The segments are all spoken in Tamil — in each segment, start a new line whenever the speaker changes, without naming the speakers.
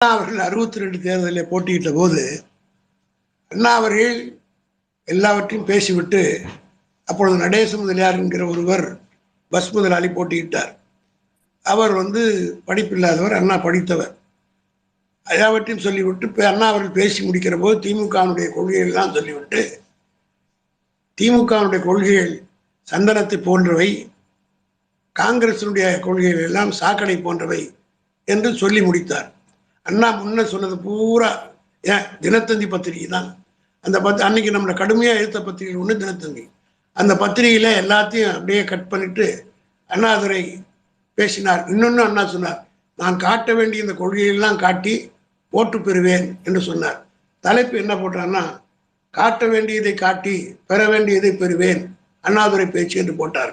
அவர்கள் 62 தேர்தலில் போட்டியிட்ட போது அண்ணா அவர்கள் எல்லாவற்றையும் பேசிவிட்டு அப்பொழுது நடேச முதலியார் என்கிற ஒருவர் பஸ் முதலாளி போட்டியிட்டார். அவர் படிப்பில்லாதவர், அண்ணா படித்தவர். எல்லாவற்றையும் சொல்லிவிட்டு அண்ணா அவர்கள் பேசி முடிக்கிற போது திமுகவுடைய கொள்கைகள் எல்லாம் சொல்லிவிட்டு, திமுகவுடைய கொள்கைகள் சந்தனத்தை போன்றவை, காங்கிரசினுடைய கொள்கைகள் எல்லாம் சாக்கடை போன்றவை என்று சொல்லி முடித்தார். அண்ணா முன்ன சொன்னது பூரா தினத்தந்தி பத்திரிகை தான். அந்த அன்னைக்கு நம்மளை கடுமையாக எழுத்த பத்திரிகை ஒன்று தினத்தந்தி. அந்த பத்திரிகையில எல்லாத்தையும் அப்படியே கட் பண்ணிட்டு அண்ணாதுரை பேசினார். இன்னொன்னு அண்ணா சொன்னார், நான் காட்ட வேண்டிய இந்த கொள்கையெல்லாம் காட்டி ஓட்டு பெறுவேன் என்று சொன்னார். தலைப்பு என்ன போட்டார்னா, காட்ட வேண்டியதை காட்டி பெற வேண்டியதை பெறுவேன் அண்ணாதுரை பேச்சு என்று போட்டார்.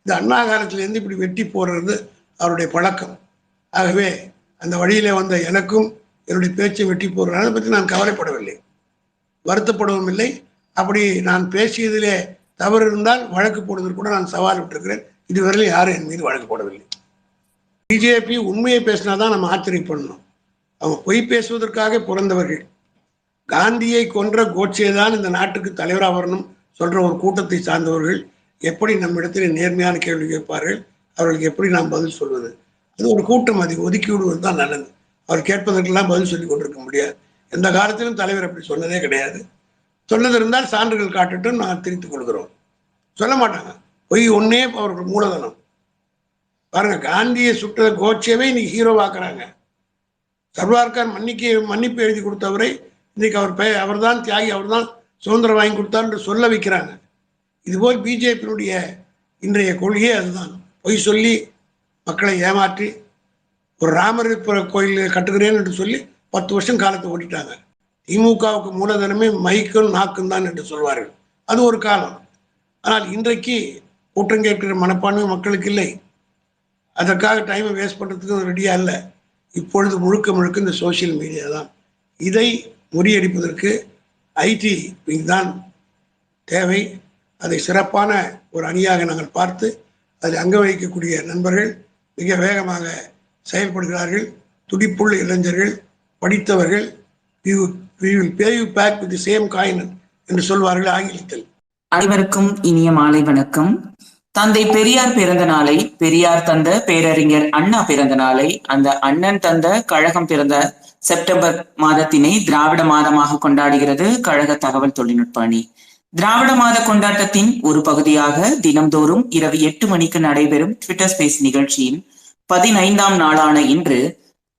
இந்த அண்ணா காலத்திலேருந்து இப்படி வெட்டி போடுறது அவருடைய பழக்கம். ஆகவே அந்த வழியில வந்த எனக்கும் என்னுடைய பேச்சை வெட்டி போடுறாங்க. அதை பற்றி நான் கவலைப்படவில்லை, வருத்தப்படவும் இல்லை. அப்படி நான் பேசியதிலே தவறு இருந்தால் வழக்கு போடுவதற்கு கூட நான் சவால் விட்டிருக்கிறேன். இதுவரையிலும் யாரும் என் மீது வழக்கு போடவில்லை. பிஜேபி உண்மையை பேசினாதான் நம்ம ஆச்சரியப்படணும். அவங்க பொய் பேசுவதற்காக பிறந்தவர்கள். காந்தியை கொன்ற கோட்சே தான் இந்த நாட்டுக்கு தலைவராக வரணும் சொல்ற ஒரு கூட்டத்தை சார்ந்தவர்கள் எப்படி நம்ம இடத்துல நேர்மையான கேள்வி கேட்பார்கள்? அவர்களுக்கு எப்படி நாம் பதில் சொல்வது? அது ஒரு கூட்டம், அதை ஒதுக்கி விடுவது தான் நல்லது. அவர் கேட்பதற்கெல்லாம் பதில் சொல்லி கொண்டிருக்க முடியாது. எந்த காலத்திலும் தலைவர் அப்படி சொன்னதே கிடையாது. சொன்னது இருந்தால் சான்றுகள் காட்டட்டும், நான் திரித்துக் கொள்கிறோம். சொல்ல மாட்டாங்க. பொய் ஒன்னே அவர்கள் மூலதனம். பாருங்க, காந்தியை சுட்ட கோட்சேவை இன்னைக்கு ஹீரோவாக்குறாங்க. சர்வார்கார் மன்னிப்பு எழுதி கொடுத்தவரை இன்னைக்கு அவர் தான் தியாகி, அவர் தான் சுதந்திரம் வாங்கி கொடுத்தார் என்று சொல்ல வைக்கிறாங்க. இதுபோல் பிஜேபியினுடைய இன்றைய கொள்கையே அதுதான். பொய் சொல்லி மக்களை ஏமாற்றி ஒரு ராமர் கோயில் கட்டுகிறேன் என்று சொல்லி 10 வருஷம் காலத்தை ஓட்டிட்டாங்க. திமுகவுக்கு மூலதனமே மைக்கும் நாக்கும் தான் என்று சொல்வார்கள். அது ஒரு காலம். ஆனால் இன்றைக்கு கூட்டம் கேட்கிற மனப்பான்மை மக்களுக்கு இல்லை. அதற்காக டைமை வேஸ்ட் பண்ணுறதுக்கு ரெடியா இல்லை. இப்பொழுது முழுக்க இந்த சோசியல் மீடியா தான். இதை முறியடிப்பதற்கு ஐடி விங் தான் தேவை. அதை சிறப்பான ஒரு அணியாக நாங்கள் பார்த்து அதில் அங்க வகிக்கக்கூடிய நண்பர்கள் மிக வேகமாக செயல்படுகிறார்கள். துடிப்புள்ள இளைஞர்கள், படித்தவர்கள். we will pay you back with the same coin என்று சொல்வார்கள் ஆங்கிலத்தில்.
அனைவருக்கும் இனிய மாலை வணக்கம். தந்தை பெரியார் பிறந்த நாளை, பெரியார் தந்த பேரறிஞர் அண்ணா பிறந்த நாளை, அந்த அண்ணன் தந்த கழகம் பிறந்த செப்டம்பர் மாதத்தினை திராவிட மாதமாக கொண்டாடுகிறது கழக தகவல் தொழில்நுட்ப அணி. திராவிட மாத கொண்டாட்டத்தின் ஒரு பகுதியாக தினம்தோறும் இரவு 8 மணிக்கு நடைபெறும் ட்விட்டர் ஸ்பேஸ் நிகழ்ச்சியின் 15ஆம் நாளான இன்று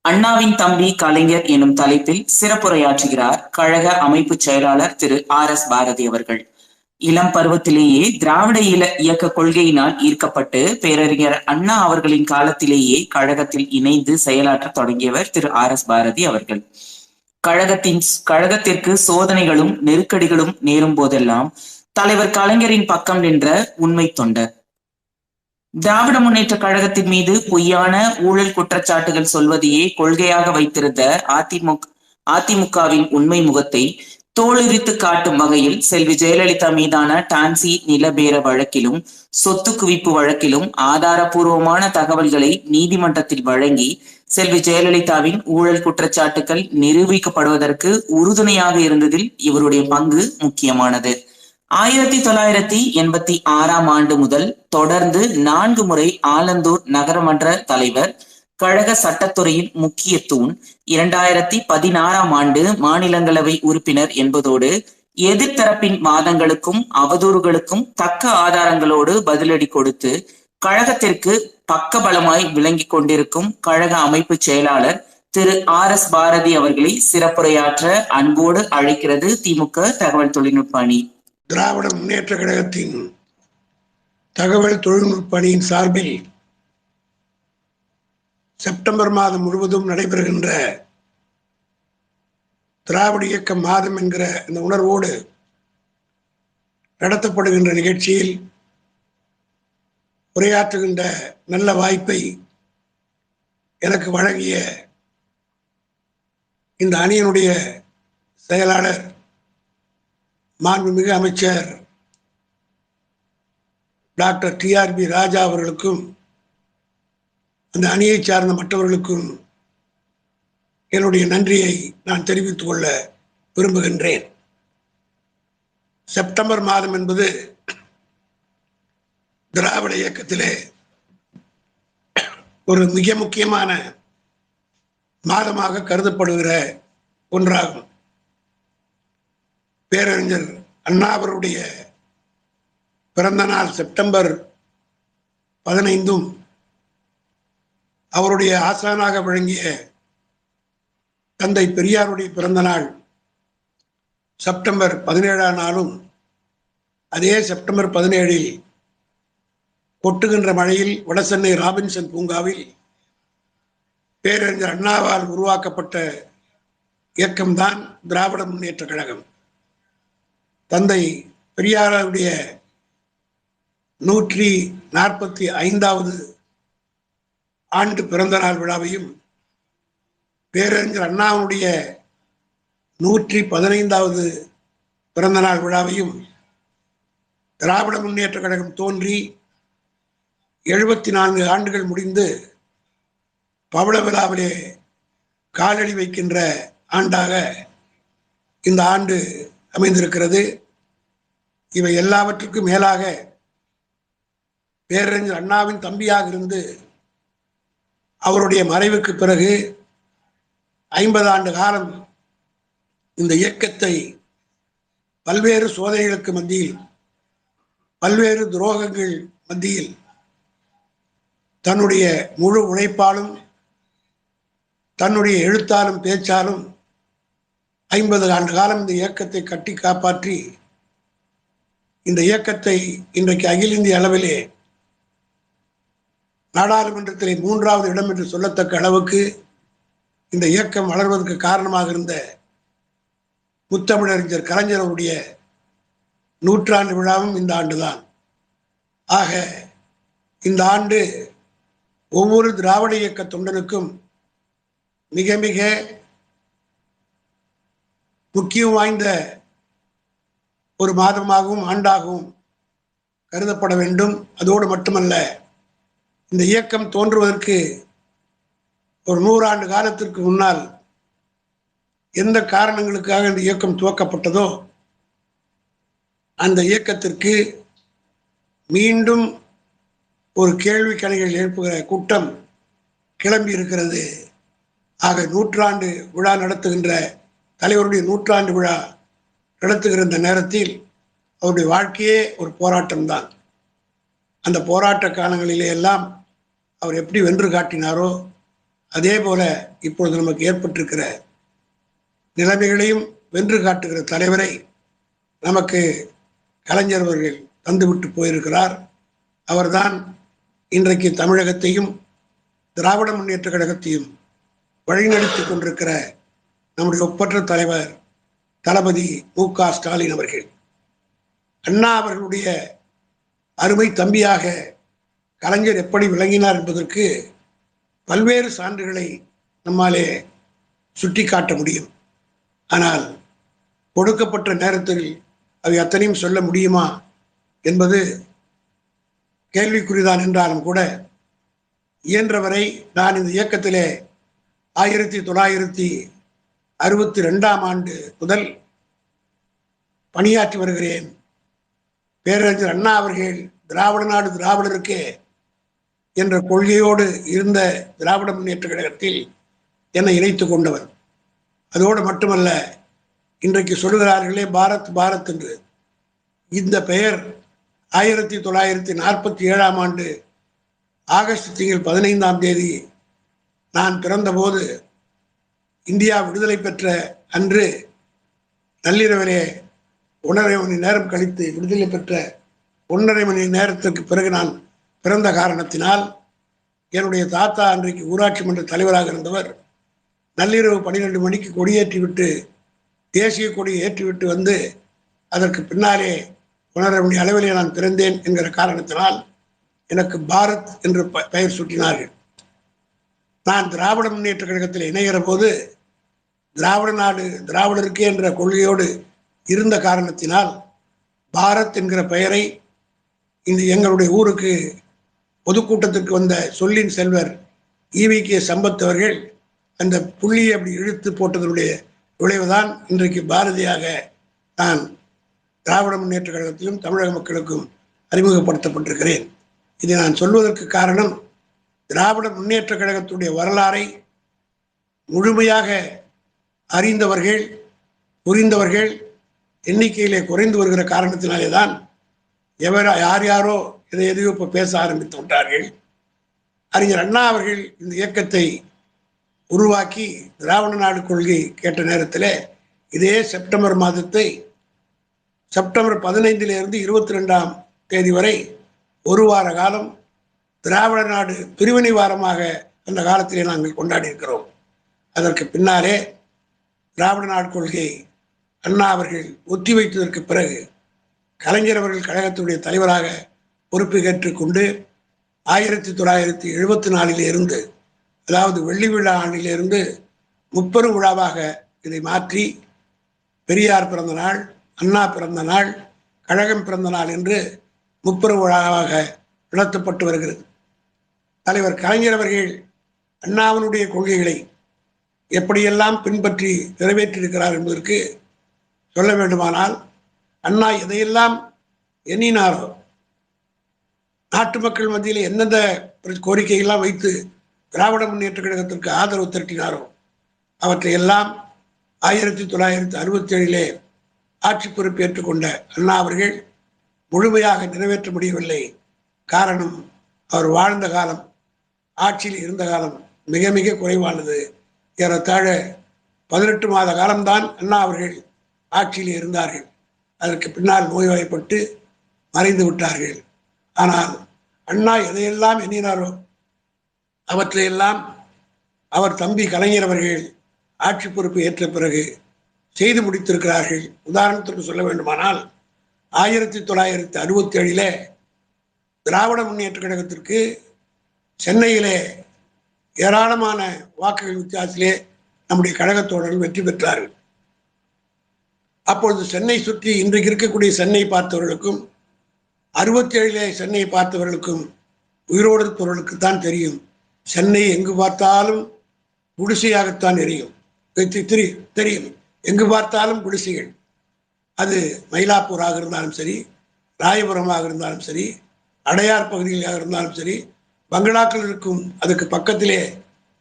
அண்ணாவின் தம்பி கலைஞர் எனும் தலைப்பில் சிறப்புரையாற்றுகிறார் கழக அமைப்பு செயலாளர் திரு RS பாரதி அவர்கள். இளம் பருவத்திலேயே திராவிட இயக்க கொள்கையினால் ஈர்க்கப்பட்டு பேரறிஞர் அண்ணா அவர்களின் காலத்திலேயே கழகத்தில் இணைந்து செயலாற்ற தொடங்கியவர் திரு RS பாரதி அவர்கள். கழகத்திற்கு சோதனைகளும் நெருக்கடிகளும் நேரும் போதெல்லாம் தலைவர் கலைஞரின் பக்கம் நின்ற உண்மை தொண்டர். திராவிட முன்னேற்ற கழகத்தின் மீது பொய்யான ஊழல் குற்றச்சாட்டுகள் சொல்வதையே கொள்கையாக வைத்திருந்த அதிமுகவின் உண்மை முகத்தை தோலுரித்து காட்டும் வகையில் செல்வி ஜெயலலிதா மீதான டான்சி நிலபேர வழக்கிலும் சொத்து குவிப்பு வழக்கிலும் ஆதாரபூர்வமான தகவல்களை நீதிமன்றத்தில் வழங்கி செல்வி ஜெயலலிதாவின் ஊழல் குற்றச்சாட்டுகள் நிரூபிக்கப்படுவதற்கு உறுதுணையாக இருந்ததில் இவருடைய பங்கு முக்கியமானது. 1986ஆம் ஆண்டு முதல் தொடர்ந்து 4 முறை ஆலந்தூர் நகரமன்ற தலைவர், கழக சட்டத்துறையின் முக்கிய தூண், 2016ஆம் ஆண்டு மாநிலங்களவை உறுப்பினர் என்பதோடு எதிர்த்தரப்பின் வாதங்களுக்கும் அவதூறுகளுக்கும் தக்க ஆதாரங்களோடு பதிலடி கொடுத்து கழகத்திற்கு பக்கபலமாய் விளங்கி கொண்டிருக்கும் கழக அமைப்பு செயலாளர் திரு RS பாரதி அவர்களை சிறப்புரையாற்ற அன்போடு அழைக்கிறது திமுக தகவல் தொழில்நுட்ப அணி.
திராவிட முன்னேற்ற கழகத்தின் தகவல் தொழில்நுட்ப அணியின் சார்பில் செப்டம்பர் மாதம் முழுவதும் நடைபெறுகின்ற திராவிட இயக்க மாதம் என்கிற இந்த உணர்வோடு நடத்தப்படுகின்ற நிகழ்ச்சியில் உரையாற்றுகின்ற நல்ல வாய்ப்பை எனக்கு வழங்கிய இந்த அணியினுடைய செயலாளர் மாண்புமிகு அமைச்சர் டாக்டர் TRB ராஜா அவர்களுக்கும் அந்த அணியை சார்ந்த மற்றவர்களுக்கும் என்னுடைய நன்றியை நான் தெரிவித்துக் கொள்ள விரும்புகின்றேன். செப்டம்பர் மாதம் என்பது திராவிட இயக்கத்திலே ஒரு மிக முக்கியமான மாதமாக கருதப்படுகிற ஒன்றாகும். பேரறிஞர் அண்ணா அவருடைய பிறந்த நாள் செப்டம்பர் 15 அவருடைய ஆசானாக விளங்கிய தந்தை பெரியாருடைய பிறந்த நாள் செப்டம்பர் 17ஆம் நாளும் அதே செப்டம்பர் 17 கொட்டுகின்ற மழையில் வடசென்னை ராபின்சன் பூங்காவில் பேரறிஞர் அண்ணாவால் உருவாக்கப்பட்ட இயக்கம்தான் திராவிட முன்னேற்ற கழகம். தந்தை பெரியாருடைய 145வது ஆண்டு பிறந்த நாள் விழாவையும் பேரறிஞர் அண்ணாவுடைய 115வது பிறந்த நாள் விழாவையும் திராவிட முன்னேற்ற கழகம் தோன்றி 74 ஆண்டுகள் முடிந்து பவள விழாவிலே காலடி வைக்கின்ற ஆண்டாக இந்த ஆண்டு அமைந்திருக்கிறது. இவை எல்லாவற்றுக்கும் மேலாக பேரறிஞர் அண்ணாவின் தம்பியாக இருந்து அவருடைய மறைவுக்கு பிறகு 50 ஆண்டு காலம் இந்த இயக்கத்தை பல்வேறு சோதனைகளுக்கு மத்தியில், பல்வேறு துரோகங்கள் மத்தியில் தன்னுடைய முழு உழைப்பாலும் தன்னுடைய எழுத்தாலும் பேச்சாலும் 50 ஆண்டு காலம் இந்த இயக்கத்தை கட்டி காப்பாற்றி இந்த இயக்கத்தை இன்றைக்கு அகில இந்திய அளவிலே நாடாளுமன்றத்திலே 3வது இடம் என்று சொல்லத்தக்க அளவுக்கு இந்த இயக்கம் வளர்வதற்கு காரணமாக இருந்த முத்தமிழறிஞர் கலைஞர் அவருடைய 100ஆண்டு விழாவும் இந்த ஆண்டுதான். ஆக இந்த ஆண்டு ஒவ்வொரு திராவிட இயக்க தொண்டனுக்கும் மிக மிக முக்கியம் வாய்ந்த ஒரு மாதமாகவும் ஆண்டாகவும் கருதப்பட வேண்டும். அதோடு மட்டுமல்ல, இந்த இயக்கம் தோன்றுவதற்கு ஒரு 100 ஆண்டு காலத்திற்கு முன்னால் எந்த காரணங்களுக்காக இந்த இயக்கம் துவக்கப்பட்டதோ அந்த இயக்கத்திற்கு மீண்டும் ஒரு கேள்வி கணைகள் எழுப்புகிற கூட்டம் கிளம்பி இருக்கிறது. ஆக 100ஆண்டு விழா நடத்துகின்ற தலைவருடைய 100ஆண்டு விழா நடத்துகிற இந்த நேரத்தில் அவருடைய வாழ்க்கையே ஒரு போராட்டம்தான். அந்த போராட்ட காலங்களிலே எல்லாம் அவர் எப்படி வென்று காட்டினாரோ அதே போல இப்பொழுது நமக்கு ஏற்பட்டிருக்கிற நிலைமைகளையும் வென்று காட்டுகிற தலைவரை நமக்கு கலைஞர் அவர்கள் தந்துவிட்டு போயிருக்கிறார். அவர்தான் இன்றைக்கு தமிழகத்தையும் திராவிட முன்னேற்ற கழகத்தையும் வழிநடத்தி கொண்டிருக்கிற நம்முடைய ஒப்பற்ற தலைவர் தளபதி மு.க. ஸ்டாலின் அவர்கள். அண்ணா அவர்களுடைய அருமை தம்பியாக கலைஞர் எப்படி விளங்கினார் என்பதற்கு பல்வேறு சான்றுகளை நம்மாலே சுட்டி காட்ட முடியும். ஆனால் கொடுக்கப்பட்ட நேரத்தில் அவை அத்தனையும் சொல்ல முடியுமா என்பது கேள்விக்குறிதான். என்றாலும் கூட இயன்றவரை நான் இந்த இயக்கத்திலே 1962ஆம் ஆண்டு முதல் பணியாற்றி வருகிறேன். பேரறிஞர் அண்ணா அவர்கள் திராவிட நாடு திராவிடருக்கே என்ற கொள்கையோடு இருந்த திராவிட முன்னேற்ற கழகத்தில் என்னை இணைத்துக் கொண்டவர். அதோடு மட்டுமல்ல, இன்றைக்கு சொல்லுகிறார்களே பாரத் பாரத் என்று, இந்த பெயர் 1947ஆம் ஆண்டு ஆகஸ்ட் திங்கள் 15ஆம் தேதி நான் பிறந்தபோது இந்தியா விடுதலை பெற்ற அன்று நள்ளிரவிலே 1.5 மணி நேரம் கழித்து விடுதலை பெற்ற 1.5 மணி நேரத்திற்கு பிறகு நான் பிறந்த காரணத்தினால் என்னுடைய தாத்தா அன்றைக்கு ஊராட்சி மன்ற தலைவராக இருந்தவர் நள்ளிரவு 12 மணிக்கு கொடியேற்றிவிட்டு தேசிய கொடியை ஏற்றிவிட்டு வந்து அதற்கு பின்னாலே 1.5 மணி அளவிலே நான் பிறந்தேன் என்கிற காரணத்தினால் எனக்கு பாரத் என்று பெயர் சூட்டினார்கள். நான் திராவிட முன்னேற்ற கழகத்தில் இணைகிற போது திராவிட நாடு திராவிடருக்கே என்ற கொள்கையோடு இருந்த காரணத்தினால் பாரத் என்கிற பெயரை இந்த எங்களுடைய ஊருக்கு பொதுக்கூட்டத்திற்கு வந்த சொல்லின் செல்வர் ஈவி.கே. சம்பத் அவர்கள் அந்த புள்ளியை அப்படி இழுத்து போட்டதனுடைய விளைவுதான் இன்றைக்கு பாரதியாக நான் திராவிட முன்னேற்ற கழகத்திலும் தமிழக மக்களுக்கும் அறிமுகப்படுத்தப்பட்டிருக்கிறேன். இதை நான் சொல்வதற்கு காரணம், திராவிட முன்னேற்ற கழகத்துடைய வரலாறை முழுமையாக அறிந்தவர்கள், புரிந்தவர்கள் எண்ணிக்கையிலே குறைந்து வருகிற காரணத்தினாலே தான் யார் யாரோ எதையோ இப்போ பேச ஆரம்பித்து விட்டார்கள். அறிஞர் அண்ணா அவர்கள் இந்த இயக்கத்தை உருவாக்கி திராவிட நாடு கொள்கை கேட்ட நேரத்தில் இதே செப்டம்பர் மாதத்தை செப்டம்பர் 15 22 வரை ஒரு வார காலம் திராவிட நாடு பிரிவினை வாரமாக அந்த காலத்திலே நாங்கள் கொண்டாடி இருக்கிறோம். அதற்கு பின்னாலே திராவிட நாடு கொள்கை அண்ணா அவர்கள் ஒத்தி வைத்ததற்கு பிறகு கலைஞர் அவர்கள் கழகத்துடைய தலைவராக பொறுப்பேற்றுக்கொண்டு 1974 இருந்து, அதாவது வெள்ளி விழா ஆண்டிலிருந்து முப்பெரும் விழாவாக இதை மாற்றி பெரியார் பிறந்த நாள், அண்ணா பிறந்த நாள், கழகம் பிறந்த நாள் என்று முப்பெரும் விழாவாக நடத்தப்பட்டு வருகிறது. தலைவர் கலைஞர் அவர்கள் அண்ணாவினுடைய கொள்கைகளை எப்படியெல்லாம் பின்பற்றி நிறைவேற்றியிருக்கிறார் என்பதற்கு சொல்ல வேண்டுமானால், அண்ணா எதையெல்லாம் எண்ணினாரோ, நாட்டு மக்கள் மத்தியில் எந்தெந்த கோரிக்கையெல்லாம் வைத்து திராவிட முன்னேற்ற கழகத்திற்கு ஆதரவு திரட்டினாரோ அவற்றையெல்லாம் 1967 ஆட்சி பொறுப்பேற்றுக் கொண்ட அண்ணா அவர்கள் முழுமையாக நிறைவேற்ற முடியவில்லை. காரணம், அவர் வாழ்ந்த காலம், ஆட்சியில் இருந்த காலம் மிக மிக குறைவானது. ஏறத்தாழ 18 மாத காலம்தான் அண்ணா அவர்கள் ஆட்சியில் இருந்தார்கள். அதற்கு பின்னால் நோய்வாய்ப்பட்டு மறைந்து விட்டார்கள். ஆனால் அண்ணா எதையெல்லாம் எண்ணினாரோ அவற்றையெல்லாம் அவர் தம்பி கலைஞர் அவர்கள் ஆட்சி பொறுப்பு ஏற்ற பிறகு செய்து முடித்திருக்கிறார்கள். உதாரணத்திற்கு சொல்ல வேண்டுமானால், 1967 திராவிட முன்னேற்ற கழகத்திற்கு சென்னையிலே ஏராளமான வாக்குகள் வித்தியாசத்திலே நம்முடைய கழகத்தோழர்கள் வெற்றி பெற்றார்கள். அப்பொழுது சென்னை சுற்றி இன்றைக்கு இருக்கக்கூடிய சென்னை பார்த்தவர்களுக்கும் 67 சென்னை பார்த்தவர்களுக்கும் உயிரோடு இருப்பவர்களுக்கு தான் தெரியும், சென்னை எங்கு பார்த்தாலும் குடிசையாகத்தான் தெரியும். எங்கு பார்த்தாலும் குடிசைகள். அது மயிலாப்பூராக இருந்தாலும் சரி, ராயபுரமாக இருந்தாலும் சரி, அடையார் பகுதிகளாக இருந்தாலும் சரி, பங்களாக்கள் இருக்கும். அதுக்கு பக்கத்திலே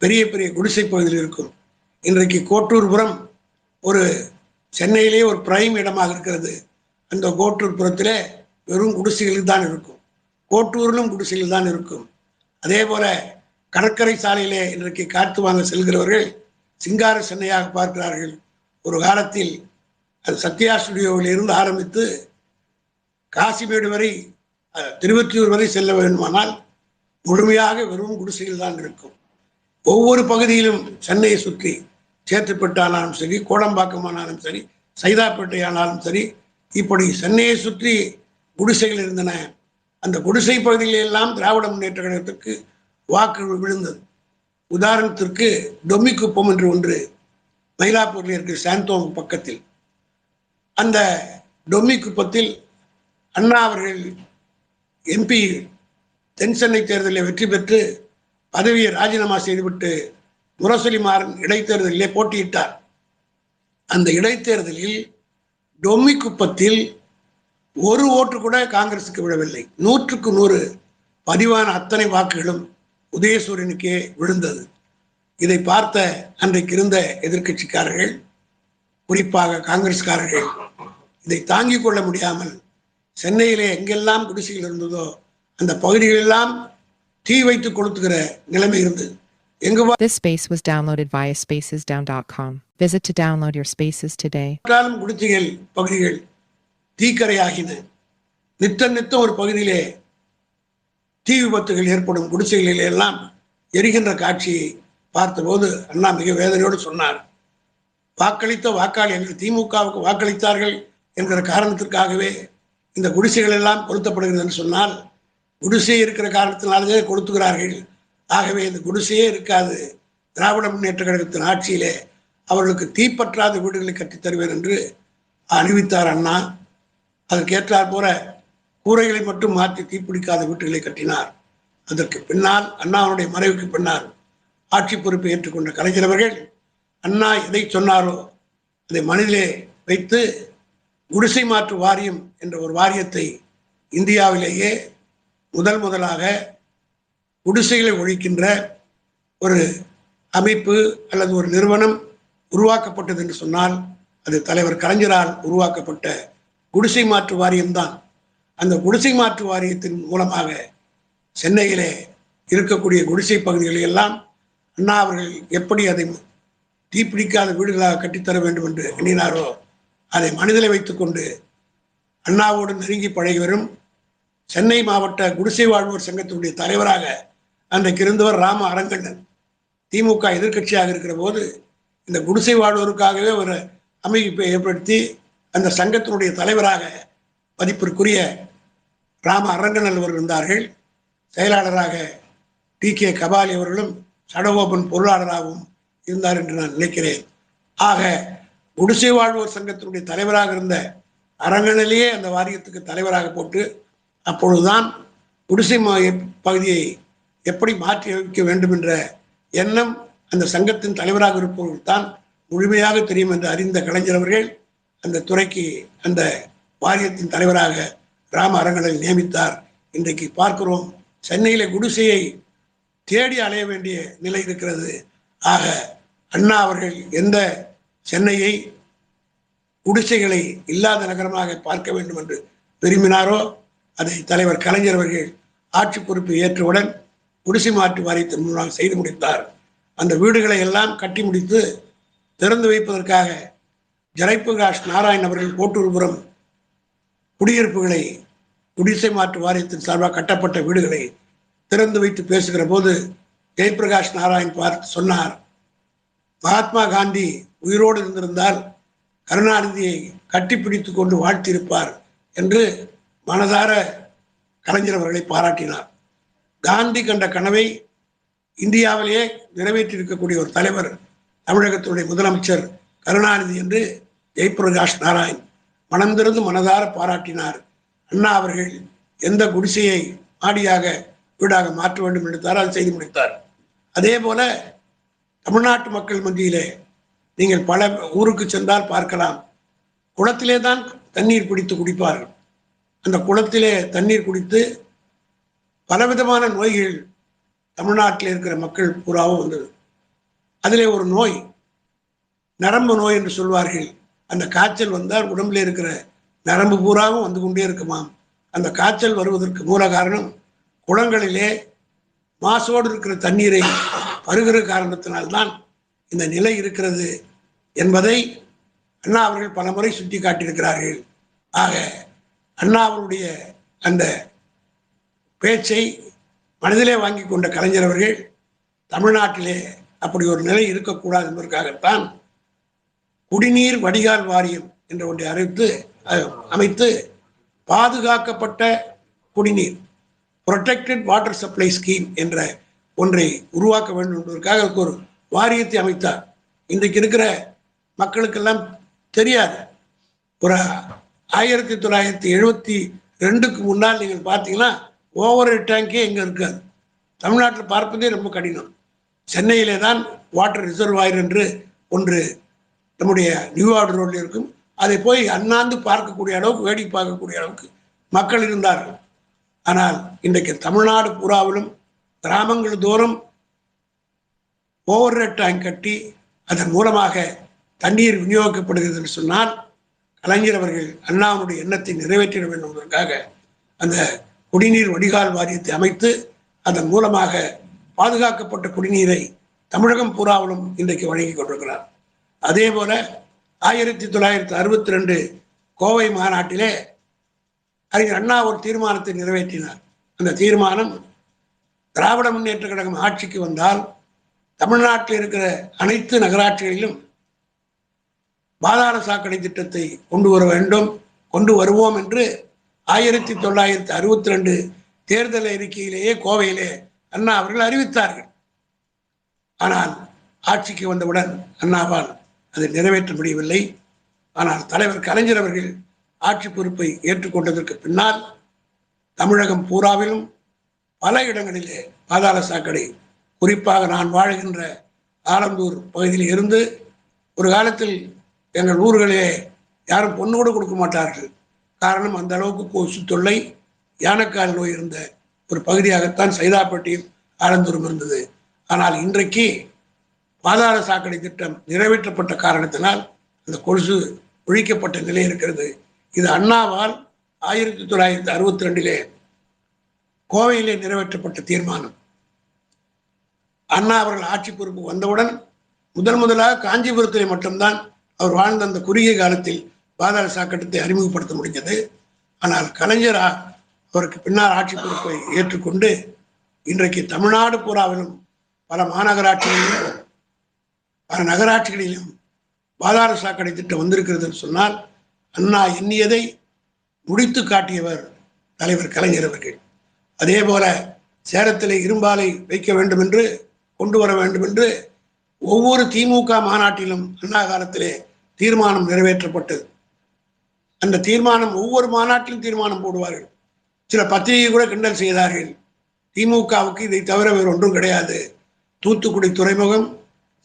பெரிய பெரிய குடிசை பகுதியில் இருக்கும். இன்றைக்கு கோட்டூர்புரம் ஒரு சென்னையிலே ஒரு பிரைம் இடமாக இருக்கிறது. அந்த கோட்டூர்புரத்திலே வெறும் குடிசைகள் தான் இருக்கும். கோட்டூரிலும் குடிசைகள் தான் இருக்கும். அதே போல கடற்கரை சாலையிலே இன்றைக்கு காற்று வாங்க செல்கிறவர்கள் சிங்கார சென்னையாக பார்க்கிறார்கள். ஒரு காலத்தில் அது சத்யா ஸ்டுடியோவில் இருந்து ஆரம்பித்து காசிமேடு வரை, திருவொற்றியூர் வரை செல்ல வேண்டுமானால் முழுமையாக வெறும் குடிசைகள் தான் இருக்கும். ஒவ்வொரு பகுதியிலும் சென்னையை சுற்றி சேத்துப்பட்டானாலும் சரி, கோடம்பாக்கமானாலும் சரி, சைதாப்பேட்டை ஆனாலும் சரி, இப்படி சென்னையை சுற்றி குடிசைகள் இருந்தன. அந்த குடிசை பகுதிகளெல்லாம் திராவிட முன்னேற்ற கழகத்திற்கு வாக்கு விழுந்தது. உதாரணத்திற்கு டொமிக்குப்பம் என்று ஒன்று மயிலாப்பூரில் இருக்கிற சாந்தோம் பக்கத்தில், அந்த டொமிக்குப்பத்தில் அண்ணா அவர்கள் MP தென் சென்னை தேர்தலில் வெற்றி பெற்று பதவியை ராஜினாமா செய்துவிட்டு முரசொலி மாறன் இடைத்தேர்தலிலே போட்டியிட்டார். அந்த இடைத்தேர்தலில் டொமிக்குப்பத்தில் ஒரு ஓட்டு கூட காங்கிரசுக்கு விழவில்லை. 100க்கு 100 பதிவான அத்தனை வாக்குகளும் உதயசூரியனுக்கே விழுந்தது. இதை பார்த்த அன்றைக்கு இருந்த எதிர்கட்சிக்காரர்கள், குறிப்பாக காங்கிரஸ்காரர்கள், இதை தாங்கிக் கொள்ள முடியாமல் சென்னையிலே எங்கெல்லாம் குடிசைகள் இருந்ததோ அந்த பகுதிகளெல்லாம் தீ வைத்து கொளுத்துகிற நிலைமை இருந்தது.
This space was downloaded via spacesdown.com. Visit to download your spaces today.
குடிசைகள் பகுதிகள் தீக்கரையாகின. நித்தம் ஒரு பகுதியிலே தீ விபத்துகள் ஏற்படும். குடிசைகளிலே எல்லாம் எரிகின்ற காட்சியை பார்த்தபோது அண்ணா மிக வேதனையோடு சொன்னார், வாக்களித்த வாக்காளர்கள் திமுகவுக்கு வாக்களித்தார்கள் என்கிற காரணத்திற்காகவே இந்த குடிசைகள் எல்லாம் கொளுத்தப்படுகிறது என்று சொன்னால், குடிசை இருக்கிற காரணத்தினாலே கொளுத்துகிறார்கள். ஆகவே இந்த குடிசையே இருக்காது. திராவிட முன்னேற்ற கழகத்தின் ஆட்சியிலே அவர்களுக்கு தீப்பற்றாத வீடுகளை கட்டித் தருவேன் என்று அறிவித்தார் அண்ணா. அதற்கேற்றார் போல கூரைகளை மட்டும் மாற்றி தீப்பிடிக்காத வீட்டுகளை கட்டினார். அதற்கு பின்னால், அண்ணாவுடைய மறைவுக்கு பின்னால் ஆட்சி பொறுப்பை ஏற்றுக்கொண்ட கலைஞர் அவர்கள் அண்ணா எதை சொன்னாரோ அதை மனதிலே வைத்து குடிசை மாற்று வாரியம் என்ற ஒரு வாரியத்தை இந்தியாவிலேயே முதலாக குடிசைகளை ஒழிக்கின்ற ஒரு அமைப்பு அல்லது ஒரு நிறுவனம் உருவாக்கப்பட்டது என்று சொன்னால் அது தலைவர் கலைஞரால் உருவாக்கப்பட்ட குடிசை மாற்று வாரியம்தான். அந்த குடிசை மாற்று வாரியத்தின் மூலமாக சென்னையிலே இருக்கக்கூடிய குடிசை பகுதிகளை எல்லாம் அண்ணா அவர்கள் எப்படி அதை தீப்பிடிக்காத வீடுகளாக கட்டித்தர வேண்டும் என்று எண்ணினாரோ அதை மனதிலே வைத்துக்கொண்டு அண்ணாவோடு நெருங்கி பழகி வரும் சென்னை மாவட்ட குடிசை வாழ்வோர் சங்கத்தினுடைய தலைவராக அன்றைக்கு இருந்தவர் ராம அரங்கண்ணன். திமுக எதிர்க்கட்சியாக இருக்கிற போது இந்த குடிசை வாழ்வோருக்காகவே ஒரு அமைப்பை ஏற்படுத்தி அந்த சங்கத்தினுடைய தலைவராக மதிப்பிற்குரிய ராம அரங்கண்ணன் அவர்கள் இருந்தார்கள். செயலாளராக டி.கே. கபாலி அவர்களும் சடகோபன் பொருளாளராகவும் இருந்தார் என்று நான் நினைக்கிறேன். ஆக குடிசை வாழ்வோர் சங்கத்தினுடைய தலைவராக இருந்த அரங்கனிலேயே அந்த வாரியத்துக்கு தலைவராக போட்டு அப்பொழுதுதான் குடிசை பகுதியை எப்படி மாற்றி அமைக்க வேண்டும் என்ற எண்ணம் அந்த சங்கத்தின் தலைவராக இருப்பவர்கள் தான் முழுமையாக தெரியும் என்று அறிந்த கலைஞர் அவர்கள் அந்த துறைக்கு அந்த வாரியத்தின் தலைவராக ராம அரங்கனை நியமித்தார். இன்றைக்கு பார்க்கிறோம் சென்னையில குடிசையை தேடி அலைய வேண்டிய நிலை இருக்கிறது. ஆக அண்ணா அவர்கள் எந்த சென்னையை குடிசைகளை இல்லாத நகரமாக பார்க்க வேண்டும் என்று விரும்பினாரோ அதை தலைவர் கலைஞர் அவர்கள் ஆட்சி பொறுப்பை ஏற்றவுடன் குடிசை மாற்று வாரியத்தின் மூலமாக செய்து முடித்தார். அந்த வீடுகளை எல்லாம் கட்டி முடித்து திறந்து வைப்பதற்காக ஜெயபிரகாஷ் நாராயண் அவர்கள் கோட்டூர்புரம் குடியிருப்புகளை குடிசை மாற்று வாரியத்தின் சார்பாக கட்டப்பட்ட வீடுகளை திறந்து வைத்து பேசுகிற போது ஜெயபிரகாஷ் நாராயண் பார்த்து சொன்னார், மகாத்மா காந்தி உயிரோடு இருந்திருந்தால் கருணாநிதியை கட்டிப்பிடித்து கொண்டு வாழ்த்தியிருப்பார் என்று மனதார கலைஞர் அவர்களை பாராட்டினார். காந்தி கண்ட கனவை இந்தியாவிலேயே நிறைவேற்றியிருக்கக்கூடிய ஒரு தலைவர் தமிழகத்தினுடைய முதலமைச்சர் கருணாநிதி என்று ஜெயபிரகாஷ் நாராயண் மனந்திருந்து மனதார பாராட்டினார். அண்ணா அவர்கள் எந்த குடிசையை மாடியாக வீடாக மாற்ற வேண்டும் என்று அதை செய்து முடித்தார். அதே போல தமிழ்நாட்டு மக்கள் மத்தியிலே நீங்கள் பல ஊருக்கு சென்றால் பார்க்கலாம், குளத்திலே தான் தண்ணீர் பிடித்து குடிப்பார்கள். அந்த குளத்திலே தண்ணீர் குடித்து பலவிதமான நோய்கள் தமிழ்நாட்டில் இருக்கிற மக்கள் பூராவும் வந்தது. அதிலே ஒரு நோய் நரம்பு நோய் என்று சொல்வார்கள். அந்த காய்ச்சல் வந்தால் உடம்புல இருக்கிற நரம்பு பூராவும் வந்து கொண்டே இருக்குமாம். அந்த காய்ச்சல் வருவதற்கு மூல காரணம் குளங்களிலே மாசோடு இருக்கிற தண்ணீரை பருகிற காரணத்தினால்தான் இந்த நிலை இருக்கிறது என்பதை அண்ணா அவர்கள் பல முறை சுட்டி காட்டியிருக்கிறார்கள். ஆக அண்ணா அவருடைய அந்த பேச்சை மனதிலே வாங்கி கொண்ட கலைஞர் அவர்கள் தமிழ்நாட்டிலே அப்படி ஒரு நிலை இருக்கக்கூடாது என்பதற்காகத்தான் குடிநீர் வடிகால் வாரியம் என்ற ஒன்றை அமைத்து பாதுகாக்கப்பட்ட குடிநீர் புரொடெக்டட் வாட்டர் சப்ளை ஸ்கீம் என்ற ஒன்றை உருவாக்க வேண்டும் என்பதற்காக ஒரு வாரியத்தை அமைத்தார். இன்றைக்கு இருக்கிற மக்களுக்கெல்லாம் தெரியாது. ஒரு 1972க்கு முன்னால் நீங்கள் பார்த்தீங்கன்னா ஓவர் டேங்கே எங்கே இருக்காது. தமிழ்நாட்டில் பார்ப்பதே ரொம்ப கடினம். சென்னையிலே தான் வாட்டர் ரிசர்வாயர் என்று ஒன்று நம்முடைய நியூயார்க் ரோட்டில் இருக்கும். அதை போய் அண்ணாந்து பார்க்கக்கூடிய அளவுக்கு வேடிக்கை பார்க்கக்கூடிய அளவுக்கு மக்கள் இருந்தார்கள். ஆனால் இன்றைக்கு தமிழ்நாடு பூராவிலும் கிராமங்கள் தோறும் ஓவர் டேங்க் கட்டி அதன் மூலமாக தண்ணீர் விநியோகிக்கப்படுகிறது என்று சொன்னால் கலைஞர் அவர்கள் அண்ணாவுடைய எண்ணத்தை நிறைவேற்றிட வேண்டும் என்பதற்காக அந்த குடிநீர் வடிகால் வாரியத்தை அமைத்து அதன் மூலமாக பாதுகாக்கப்பட்ட குடிநீரை தமிழகம் பூராவிலும் இன்றைக்கு வழங்கி கொண்டிருக்கிறார். அதே போல 1962 கோவை மாநாட்டிலே அறிஞர் அண்ணா ஒரு தீர்மானத்தை நிறைவேற்றினார். அந்த தீர்மானம் திராவிட முன்னேற்ற கழகம் ஆட்சிக்கு வந்தால் தமிழ்நாட்டில் இருக்கிற அனைத்து நகராட்சிகளிலும் பாதாள சாக்கடை திட்டத்தை கொண்டு வருவோம் என்று 1962 தேர்தல் அறிக்கையிலேயே கோவையிலே அண்ணா அவர்கள் அறிவித்தார்கள். ஆனால் ஆட்சிக்கு வந்தவுடன் அண்ணாவால் அதை நிறைவேற்ற முடியவில்லை. ஆனால் தலைவர் கலைஞர் அவர்கள் ஆட்சி பொறுப்பை ஏற்றுக்கொண்டதற்கு பின்னால் தமிழகம் பூராவிலும் பல இடங்களிலே பாதாள சாக்கடை குறிப்பாக நான் வாழ்கின்ற ஆலந்தூர் பகுதியில் இருந்து ஒரு காலத்தில் எங்கள் ஊர்களிலே யாரும் பொண்ணு கூட கொடுக்க மாட்டார்கள். காரணம் அந்த அளவுக்கு கொசு தொல்லை, யானைக்கால் நோய் இருந்த ஒரு பகுதியாகத்தான் சைதாப்பேட்டையும் ஆலந்தூரும் இருந்தது. ஆனால் இன்றைக்கு பாதாள சாக்கடை திட்டம் நிறைவேற்றப்பட்ட காரணத்தினால் அந்த கொசு ஒழிக்கப்பட்ட நிலை இருக்கிறது. இது அண்ணாவால் 1962 கோவையிலே நிறைவேற்றப்பட்ட தீர்மானம். அண்ணா அவர்கள் ஆட்சி பொறுப்பு வந்தவுடன் முதலாக காஞ்சிபுரத்திலே மட்டும்தான் அவர் வாழ்ந்த அந்த குறுகிய காலத்தில் பாதாள சாக்கடத்தை அறிமுகப்படுத்த முடிந்தது. ஆனால் கலைஞர் அவருக்கு பின்னால் ஆட்சி பொறுப்பை ஏற்றுக்கொண்டு இன்றைக்கு தமிழ்நாடு பூராவிலும் பல மாநகராட்சிகளிலும் பல நகராட்சிகளிலும் பாதாள சாக்கடை திட்டம் வந்திருக்கிறது என்று சொன்னால் அண்ணா எண்ணியதை முடித்து காட்டியவர் தலைவர் கலைஞர் அவர்கள். அதே போல சேலத்திலே இரும்பாலை வைக்க வேண்டும் என்று கொண்டு வர வேண்டும் என்று ஒவ்வொரு திமுக மாநாட்டிலும் அண்ணா காலத்திலே தீர்மானம் நிறைவேற்றப்பட்டது. அந்த தீர்மானம் ஒவ்வொரு மாநாட்டிலும் தீர்மானம் போடுவார்கள். சில பத்திரிகை கூட கிண்டல் செய்தார்கள். திமுகவுக்கு இதை தவிர வேறு ஒன்றும் கிடையாது, தூத்துக்குடி துறைமுகம்,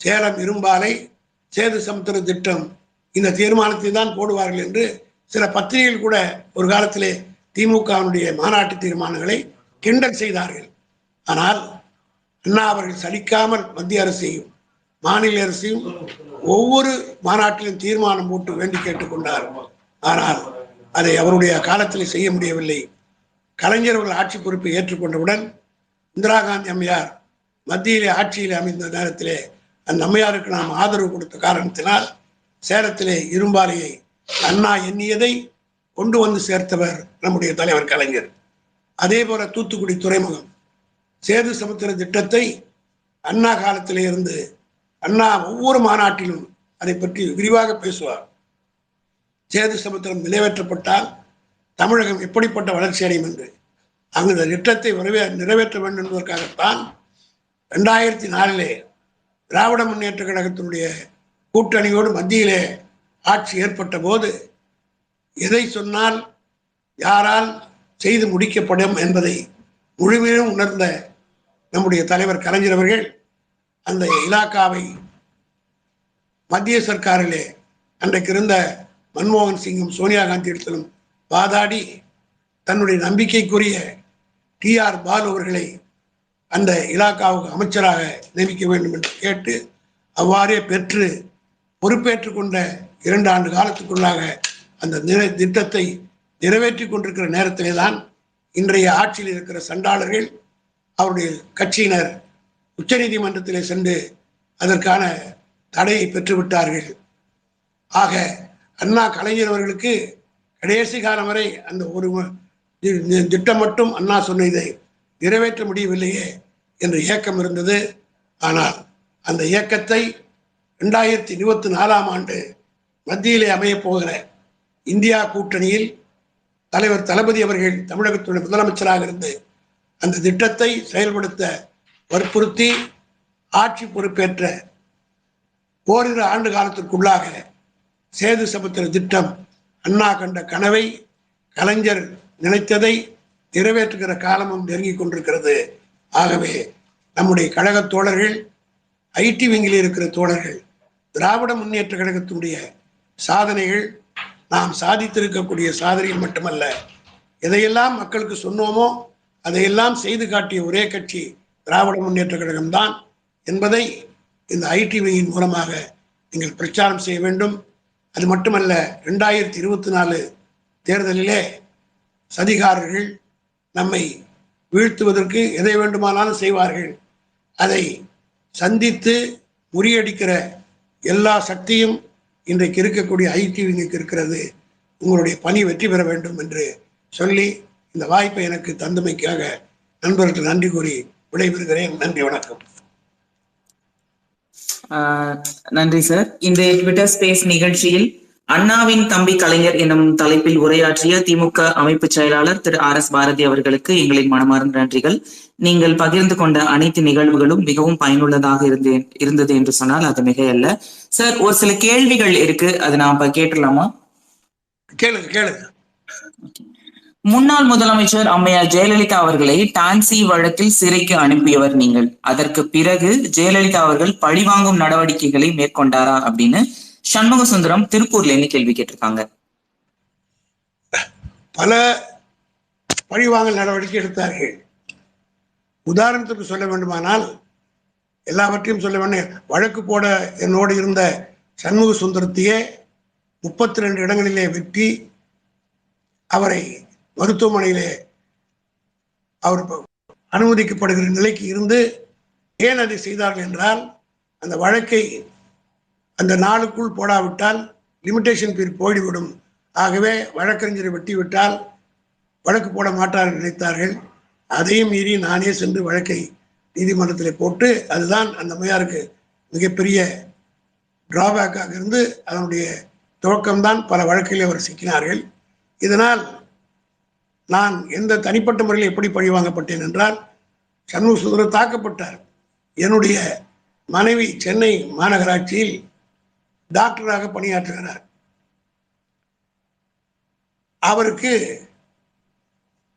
சேலம் இரும்பாலை, சேது சமுத்திர திட்டம், இந்த தீர்மானத்தை தான் போடுவார்கள் என்று சில பத்திரிகைகள் கூட ஒரு காலத்திலே திமுகவினுடைய மாநாட்டு தீர்மானங்களை கிண்டல் செய்தார்கள். ஆனால் அண்ணா அவர்கள் சலிக்காமல் மத்திய அரசையும் மாநில அரசையும் ஒவ்வொரு மாநாட்டிலும் தீர்மானம் போட்டு வேண்டி கேட்டுக்கொண்டார். ஆனால் அதை அவருடைய காலத்தில் செய்ய முடியவில்லை. கலைஞர் அவர்கள் ஆட்சி பொறுப்பை ஏற்றுக்கொண்டவுடன் இந்திரா காந்தி அம்மையார் மத்தியிலே ஆட்சியில் அமைந்த நேரத்திலே அந்த அம்மையாருக்கு நாம் ஆதரவு கொடுத்த காரணத்தினால் சேலத்திலே இரும்பாலையை அண்ணா எண்ணியதை கொண்டு வந்து சேர்த்தவர் நம்முடைய தலைவர் கலைஞர். அதே போல தூத்துக்குடி துறைமுகம், சேது சமுத்திர திட்டத்தை அண்ணா காலத்திலே இருந்து அண்ணா ஒவ்வொரு மாநாட்டிலும் அதை பற்றி விரிவாக பேசுவார். சேது சமுத்திரம் நிறைவேற்றப்பட்டால் தமிழகம் எப்படிப்பட்ட வளர்ச்சி அடையும் என்று அந்த திட்டத்தை நிறைவேற்ற வேண்டும் என்பதற்காகத்தான் 2004 திராவிட முன்னேற்ற கழகத்தினுடைய கூட்டணியோடு மத்தியிலே ஆட்சி ஏற்பட்ட போது எதை சொன்னால் யாரால் செய்து முடிக்கப்படும் என்பதை முழுமையும் உணர்ந்த நம்முடைய தலைவர் கலைஞர் அவர்கள் அந்த இலாக்காவை மத்திய சர்க்காரிலே அன்றைக்கு இருந்த மன்மோகன் சிங்கும் சோனியா காந்தி இடத்திலும் வாதாடி தன்னுடைய நம்பிக்கைக்குரிய TR பாலு அவர்களை அந்த இலாக்காவுக்கு அமைச்சராக நியமிக்க வேண்டும் என்று கேட்டு அவ்வாறே பெற்று பொறுப்பேற்றுக் கொண்ட 2 ஆண்டு காலத்துக்குள்ளாக அந்த திட்டத்தை நிறைவேற்றி கொண்டிருக்கிற நேரத்திலே தான் இன்றைய ஆட்சியில் இருக்கிற சண்டாளர்கள் அவருடைய கட்சியினர் உச்சநீதிமன்றத்திலே சென்று அதற்கான தடையை பெற்றுவிட்டார்கள். ஆக அண்ணா கலைஞர் அவர்களுக்கு கடைசி காலம் வரை அந்த ஒரு திட்டம் மட்டும் அண்ணா சொன்னதை நிறைவேற்ற முடியவில்லையே என்ற ஏக்கம் இருந்தது. ஆனால் அந்த இயக்கத்தை 2024 ஆண்டு மத்தியிலே அமையப் போகிற இந்தியா கூட்டணியில் தலைவர் தளபதி அவர்கள் தமிழகத்துடைய முதலமைச்சராக இருந்து அந்த திட்டத்தை செயல்படுத்த வற்புறுத்தி ஆட்சி பொறுப்பேற்ற ஓரிரு ஆண்டு காலத்திற்குள்ளாக சேது சமுத்திர திட்டம் அண்ணா கண்ட கனவை, கலைஞர் நினைத்ததை நிறைவேற்றுகிற காலமும் நெருங்கிக் கொண்டிருக்கிறது. ஆகவே நம்முடைய கழக தோழர்கள், ஐடி விங்கில் இருக்கிற தோழர்கள், திராவிட முன்னேற்ற கழகத்தினுடைய சாதனைகள் நாம் சாதித்திருக்கக்கூடிய சாதனைகள் மட்டுமல்ல, எதையெல்லாம் மக்களுக்கு சொன்னோமோ அதையெல்லாம் செய்து காட்டிய ஒரே கட்சி திராவிட முன்னேற்ற கழகம்தான் என்பதை இந்த ஐடி விங்கின் மூலமாக நீங்கள் பிரச்சாரம் செய்ய வேண்டும். அது மட்டுமல்ல, 2024 தேர்தலிலே சதிகாரர்கள் நம்மை வீழ்த்துவதற்கு எதை வேண்டுமானாலும் செய்வார்கள். அதை சந்தித்து முறியடிக்கிற எல்லா சக்தியும் இன்றைக்கு இருக்கக்கூடிய ஐடி விங்குக்கு இருக்கிறது. உங்களுடைய பணி வெற்றி பெற வேண்டும் என்று சொல்லி இந்த வாய்ப்பை எனக்கு தந்தமைக்காக நண்பர்களுக்கு நன்றி கூறி விடைபெறுகிறேன். நன்றி, வணக்கம்.
நன்றி சார். இந்த ட்விட்டர் ஸ்பேஸ் நிகழ்ச்சியில் அண்ணாவின் தம்பி கலைஞர் எனும் தலைப்பில் உரையாற்றிய திமுக அமைப்பு செயலாளர் திரு RS பாரதி அவர்களுக்கு எங்களின் மனமார்ந்த நன்றிகள். நீங்கள் பகிர்ந்து கொண்ட அனைத்து நிகழ்வுகளும் மிகவும் பயனுள்ளதாக இருந்தது என்று சொன்னால் அது மிகையல்ல. சார், ஒரு சில கேள்விகள் இருக்கு, அது நாம கேட்டுடலாமா?
கேளுங்க.
முன்னாள் முதலமைச்சர் அம்மையார் ஜெயலலிதா அவர்களை டான்சி வழக்கில் சிறைக்கு அனுப்பியவர் நீங்கள். அதற்கு பிறகு ஜெயலலிதா அவர்கள் பழிவாங்கும் நடவடிக்கைகளை மேற்கொண்டாரா அப்படின்னு சண்முக சுந்தரம் திருப்பூர்ல இருந்து கேள்வி கேட்டிருக்காங்க.
பல பழிவாங்கல் நடவடிக்கை எடுத்தார்கள். உதாரணத்துக்கு சொல்ல வேண்டுமானால், எல்லாவற்றையும் சொல்ல வேண்டும். வழக்கு போட என்னோடு இருந்த சண்முக சுந்தரத்தையே 32 இடங்களிலே வெட்டி அவரை மருத்துவமனையிலே அவர் அனுமதிக்கப்படுகிற நிலைக்கு இருந்து ஏன் அதை செய்தார்கள் என்றால், அந்த வழக்கை அந்த நாளுக்குள் போடாவிட்டால் லிமிடேஷன் பீரியட் போய்விடும். ஆகவே வழக்கறிஞரை வெட்டிவிட்டால் வழக்கு போட மாட்டார்கள் நினைத்தார்கள். அதையும் மீறி நானே சென்று வழக்கை நீதிமன்றத்தில் போட்டு, அதுதான் அந்த அம்மையாருக்கு மிகப்பெரிய டிராபேக்காக இருந்து அதனுடைய துவக்கம்தான். பல வழக்கில் அவர் சிக்கினார்கள். இதனால் நான் எந்த தனிப்பட்ட முறையில் எப்படி பழி வாங்கப்பட்டேன் என்றால், சண்முக சுந்தரம் தாக்கப்பட்டார். என்னுடைய மனைவி சென்னை மாநகராட்சியில் டாக்டராக பணியாற்றுகிறார். அவருக்கு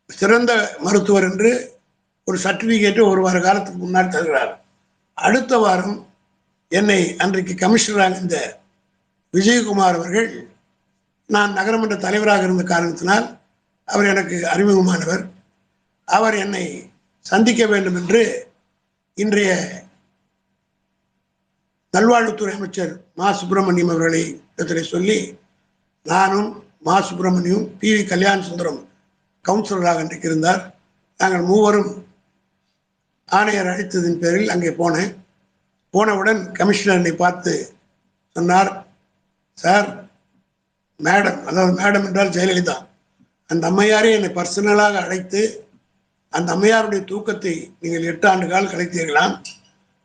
சிறந்த மருத்துவர் என்று ஒரு சர்டிபிகேட்டை ஒரு வார காலத்துக்கு முன்னாடி தருகிறார். அடுத்த வாரம் என்னை அன்றைக்கு கமிஷனராக இருந்த விஜயகுமார் அவர்கள், நான் நகரமன்ற தலைவராக இருந்த காரணத்தினால் அவர் எனக்கு அறிமுகமானவர், அவர் என்னை சந்திக்க வேண்டும் என்று இன்றைய நல்வாழ்வுத்துறை அமைச்சர் மா சுப்பிரமணியம் அவர்களை இடத்திலே சொல்லி, நானும் மா சுப்பிரமணியம் PV கல்யாண சுந்தரம் கவுன்சிலராக இன்றைக்கு இருந்தார், நாங்கள் மூவரும் ஆணையர் அழைத்ததின் பேரில் அங்கே போனேன். போனவுடன் கமிஷனர் என்னை பார்த்து சொன்னார், சார், மேடம், அதாவது மேடம் என்றால் ஜெயலலிதா, அந்த அம்மையாரே என்னை பர்சனலாக அழைத்து, அந்த அம்மையாருடைய தூக்கத்தை நீங்கள் 8 ஆண்டு காலம் கலைத்தீர்களாம்,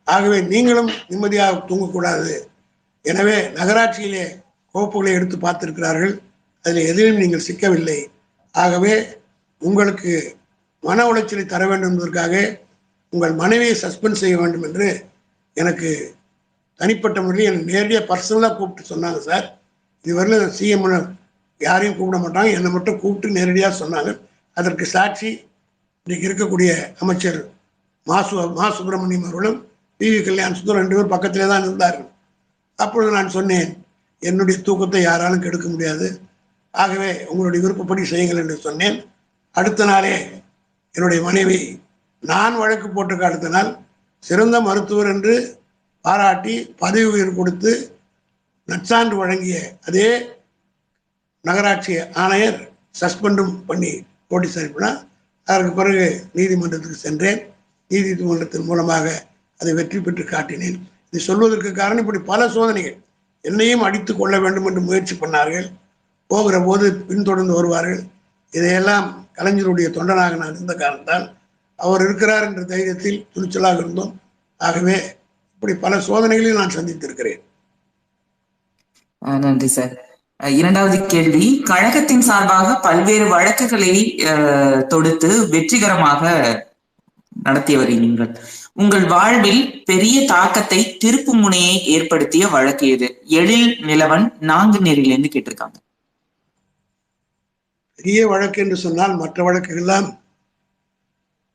ஆகவே நீங்களும் நிம்மதியாக தூங்கக்கூடாது. எனவே நகராட்சியிலே கோப்புகளை எடுத்து பார்த்திருக்கிறார்கள், அதில் எதிலும் நீங்கள் சிக்கவில்லை. ஆகவே உங்களுக்கு மன உளைச்சலை தர வேண்டும் என்பதற்காக உங்கள் மனைவியை சஸ்பெண்ட் செய்ய வேண்டும் என்று எனக்கு தனிப்பட்ட முறையில் எனக்கு நேரடியாக பர்சனலாக கூப்பிட்டு சொன்னாங்க. சார், இதுவரையில் சிஎம் யாரையும் கூப்பிட மாட்டாங்க, என்னை மட்டும் கூப்பிட்டு நேரடியாக சொன்னாங்க. அதற்கு சாட்சி இன்றைக்கு இருக்கக்கூடிய அமைச்சர் மா சுப்பிரமணியம் அவர்களும் PV கல்யாண சுந்தரம் 2 பேரும் பக்கத்திலே தான் இருந்தார்கள். அப்பொழுது நான் சொன்னேன், என்னுடைய தூக்கத்தை யாராலும் கெடுக்க முடியாது, ஆகவே உங்களுடைய விருப்பப்படி செய்யுங்கள் என்று சொன்னேன். அடுத்த நாளே என்னுடைய மனைவி நான் வழக்கு போட்ட அடுத்த நாள் சிறந்த மருத்துவர் என்று பாராட்டி பதவி உயர்வு கொடுத்து நற்சான்று வழங்கிய அதே நகராட்சி ஆணையர் சஸ்பெண்டும் பண்ணி நோட்டீஸ் அனுப்பினார். அதற்கு பிறகு நீதிமன்றத்துக்கு சென்றேன். நீதிமன்றத்தின் மூலமாக அதை வெற்றி பெற்று காட்டினேன். இதை சொல்வதற்கு காரணம், இப்படி பல சோதனைகள் என்னையும் அடித்து கொள்ள வேண்டும் என்று முயற்சி பண்ணார்கள். போகிற போது பின்தொடர்ந்து வருவார்கள். இதையெல்லாம் கலைஞருடைய தொண்டனாக நான் இருந்த காரணத்தால் அவர் இருக்கிறார் என்ற தைரியத்தில் துணிச்சலாக இருந்தோம். ஆகவே இப்படி பல சோதனைகளையும் நான் சந்தித்திருக்கிறேன்.
நன்றி சார். இரண்டாவது கேள்வி, கழகத்தின் சார்பாக பல்வேறு வழக்குகளை தொடுத்து வெற்றிகரமாக நடத்தியவர் நீங்கள். உங்கள் வாழ்வில் பெரிய தாக்கத்தை திருப்பு முனையை ஏற்படுத்திய வழக்கு எது? எழில் நிலவன் நாங்குநேரிலிருந்து கேட்டிருக்காங்க.
பெரிய வழக்கு என்று சொன்னால் மற்ற வழக்குகள்லாம்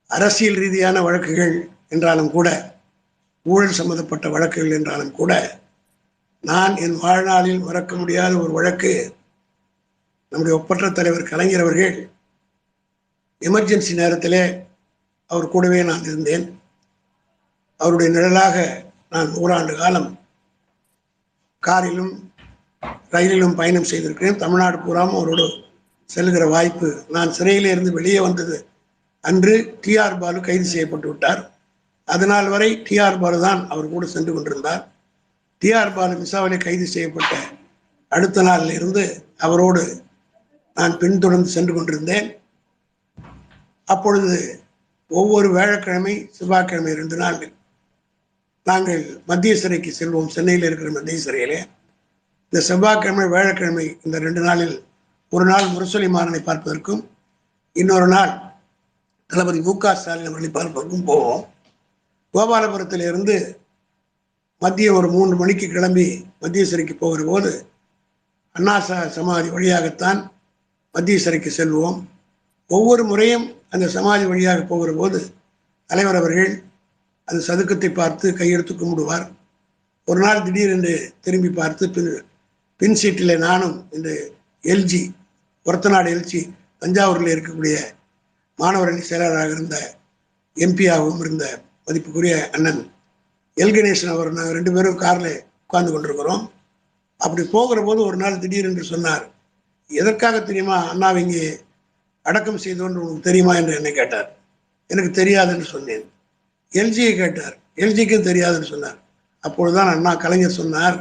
அரசியல் ரீதியான வழக்குகள் என்றாலும் கூட, ஊழல் சம்பந்தப்பட்ட வழக்குகள் என்றாலும் கூட, நான் என் வாழ்நாளில் மறக்க முடியாத ஒரு வழக்கு, நம்முடைய ஒப்பற்ற தலைவர் கலைஞர் அவர்கள் எமர்ஜென்சி நேரத்திலே அவர் கூடவே நான் இருந்தேன். அவருடைய நிழலாக நான் 100 ஆண்டு காலம் காரிலும் ரயிலிலும் பயணம் செய்திருக்கிறேன். தமிழ்நாடு பூராவும் அவரோடு செல்கிற வாய்ப்பு. நான் சிறையிலே இருந்து வெளியே வந்தது அன்று TR பாலு கைது செய்யப்பட்டு விட்டார். அதனால் வரை TR பாலு தான் அவர் கூட சென்று கொண்டிருந்தார். TR பாலு மிசாவிலே கைது செய்யப்பட்ட அடுத்த நாளில் இருந்து அவரோடு நான் பின்தொடர்ந்து சென்று கொண்டிருந்தேன். அப்பொழுது ஒவ்வொரு வியாழக்கிழமை செவ்வாய்க்கிழமை 2 நாட்கள் நாங்கள் மத்திய சிறைக்கு செல்வோம். சென்னையில் இருக்கிற மத்திய சிறையிலே இந்த செவ்வாய்க்கிழமை வியாழக்கிழமை இந்த 2 நாளில் ஒரு நாள் முரசொலி மாறனை பார்ப்பதற்கும் இன்னொரு நாள் தளபதி மு க ஸ்டாலின் அவர்களை பார்ப்பதற்கும் போவோம். கோபாலபுரத்தில் இருந்து மதியம் ஒரு 3 மணிக்கு கிளம்பி மத்திய சிறைக்கு போகிற போது அண்ணா சமாதி வழியாகத்தான் மத்திய சிறைக்கு செல்வோம். ஒவ்வொரு முறையும் அந்த சமாதி வழியாக போகிற போது தலைவர் அவர்கள் அந்த சதுக்கத்தை பார்த்து கையெடுத்து கும்பிடுவார். ஒரு நாள் திடீரென்று திரும்பி பார்த்து பின் சீட்டில் நானும் இந்த எல்ஜி ஒரத்தநாடு எல்ஜி தஞ்சாவூரில் இருக்கக்கூடிய மாணவரணி செயலராக இருந்த எம்பியாகவும் இருந்த மதிப்புக்குரிய அண்ணன் எல் கணேசன் அவர் நாங்கள் 2 பேரும் காரில் உட்கார்ந்து கொண்டிருக்கிறோம். அப்படி போகிற போது ஒரு நாள் திடீரென்று சொன்னார், எதற்காக தெரியுமா அண்ணாவை இங்கே அடக்கம் செய்தோன்று உங்களுக்கு தெரியுமா என்று என்னை கேட்டார். எனக்கு தெரியாதுன்னு சொன்னேன். எல்ஜியை கேட்டார், எல்ஜிக்கும் தெரியாதுன்னு சொன்னார். அப்பொழுதுதான் அண்ணா கலைஞர் சொன்னார்,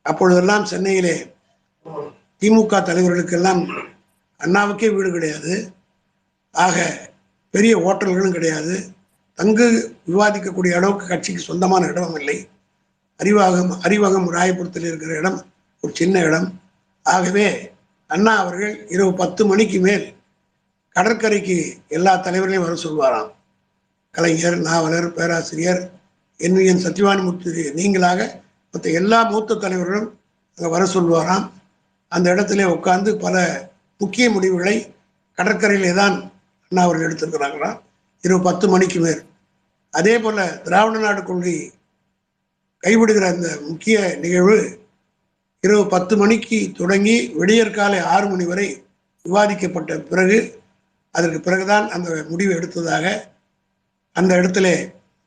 அப்பொழுதெல்லாம் சென்னையிலே திமுக தலைவர்களுக்கெல்லாம் அண்ணாவுக்கே வீடு கிடையாது, ஆக பெரிய ஹோட்டல்களும் கிடையாது, தங்கு விவாதிக்கக்கூடிய அளவுக்கு கட்சிக்கு சொந்தமான இடமும் இல்லை, அறிவகம் ராயபுரத்தில் இருக்கிற இடம் ஒரு சின்ன இடம். ஆகவே அண்ணா அவர்கள் இரவு 10 மணிக்கு மேல் கடற்கரைக்கு எல்லா தலைவர்களையும் வர சொல்வாராம். கலைஞர், நாவலர், பேராசிரியர், NVN சத்யவானமூர்த்தி நீங்களாக மற்ற எல்லா மூத்த தலைவர்களும் அங்கே வர சொல்வாராம். அந்த இடத்துல உட்கார்ந்து பல முக்கிய முடிவுகளை கடற்கரையிலே தான் அண்ணா அவர்கள் எடுத்திருக்கிறாங்களாம் இரவு 10 மணிக்கு மேல். அதே போல திராவிட நாடு கொள்கை கைவிடுகிற அந்த முக்கிய நிகழ்வு இரவு 10 மணிக்கு தொடங்கி விடியற்காலை 6 மணி வரை விவாதிக்கப்பட்ட பிறகு அதற்கு பிறகுதான் அந்த முடிவு எடுத்ததாக அந்த இடத்துல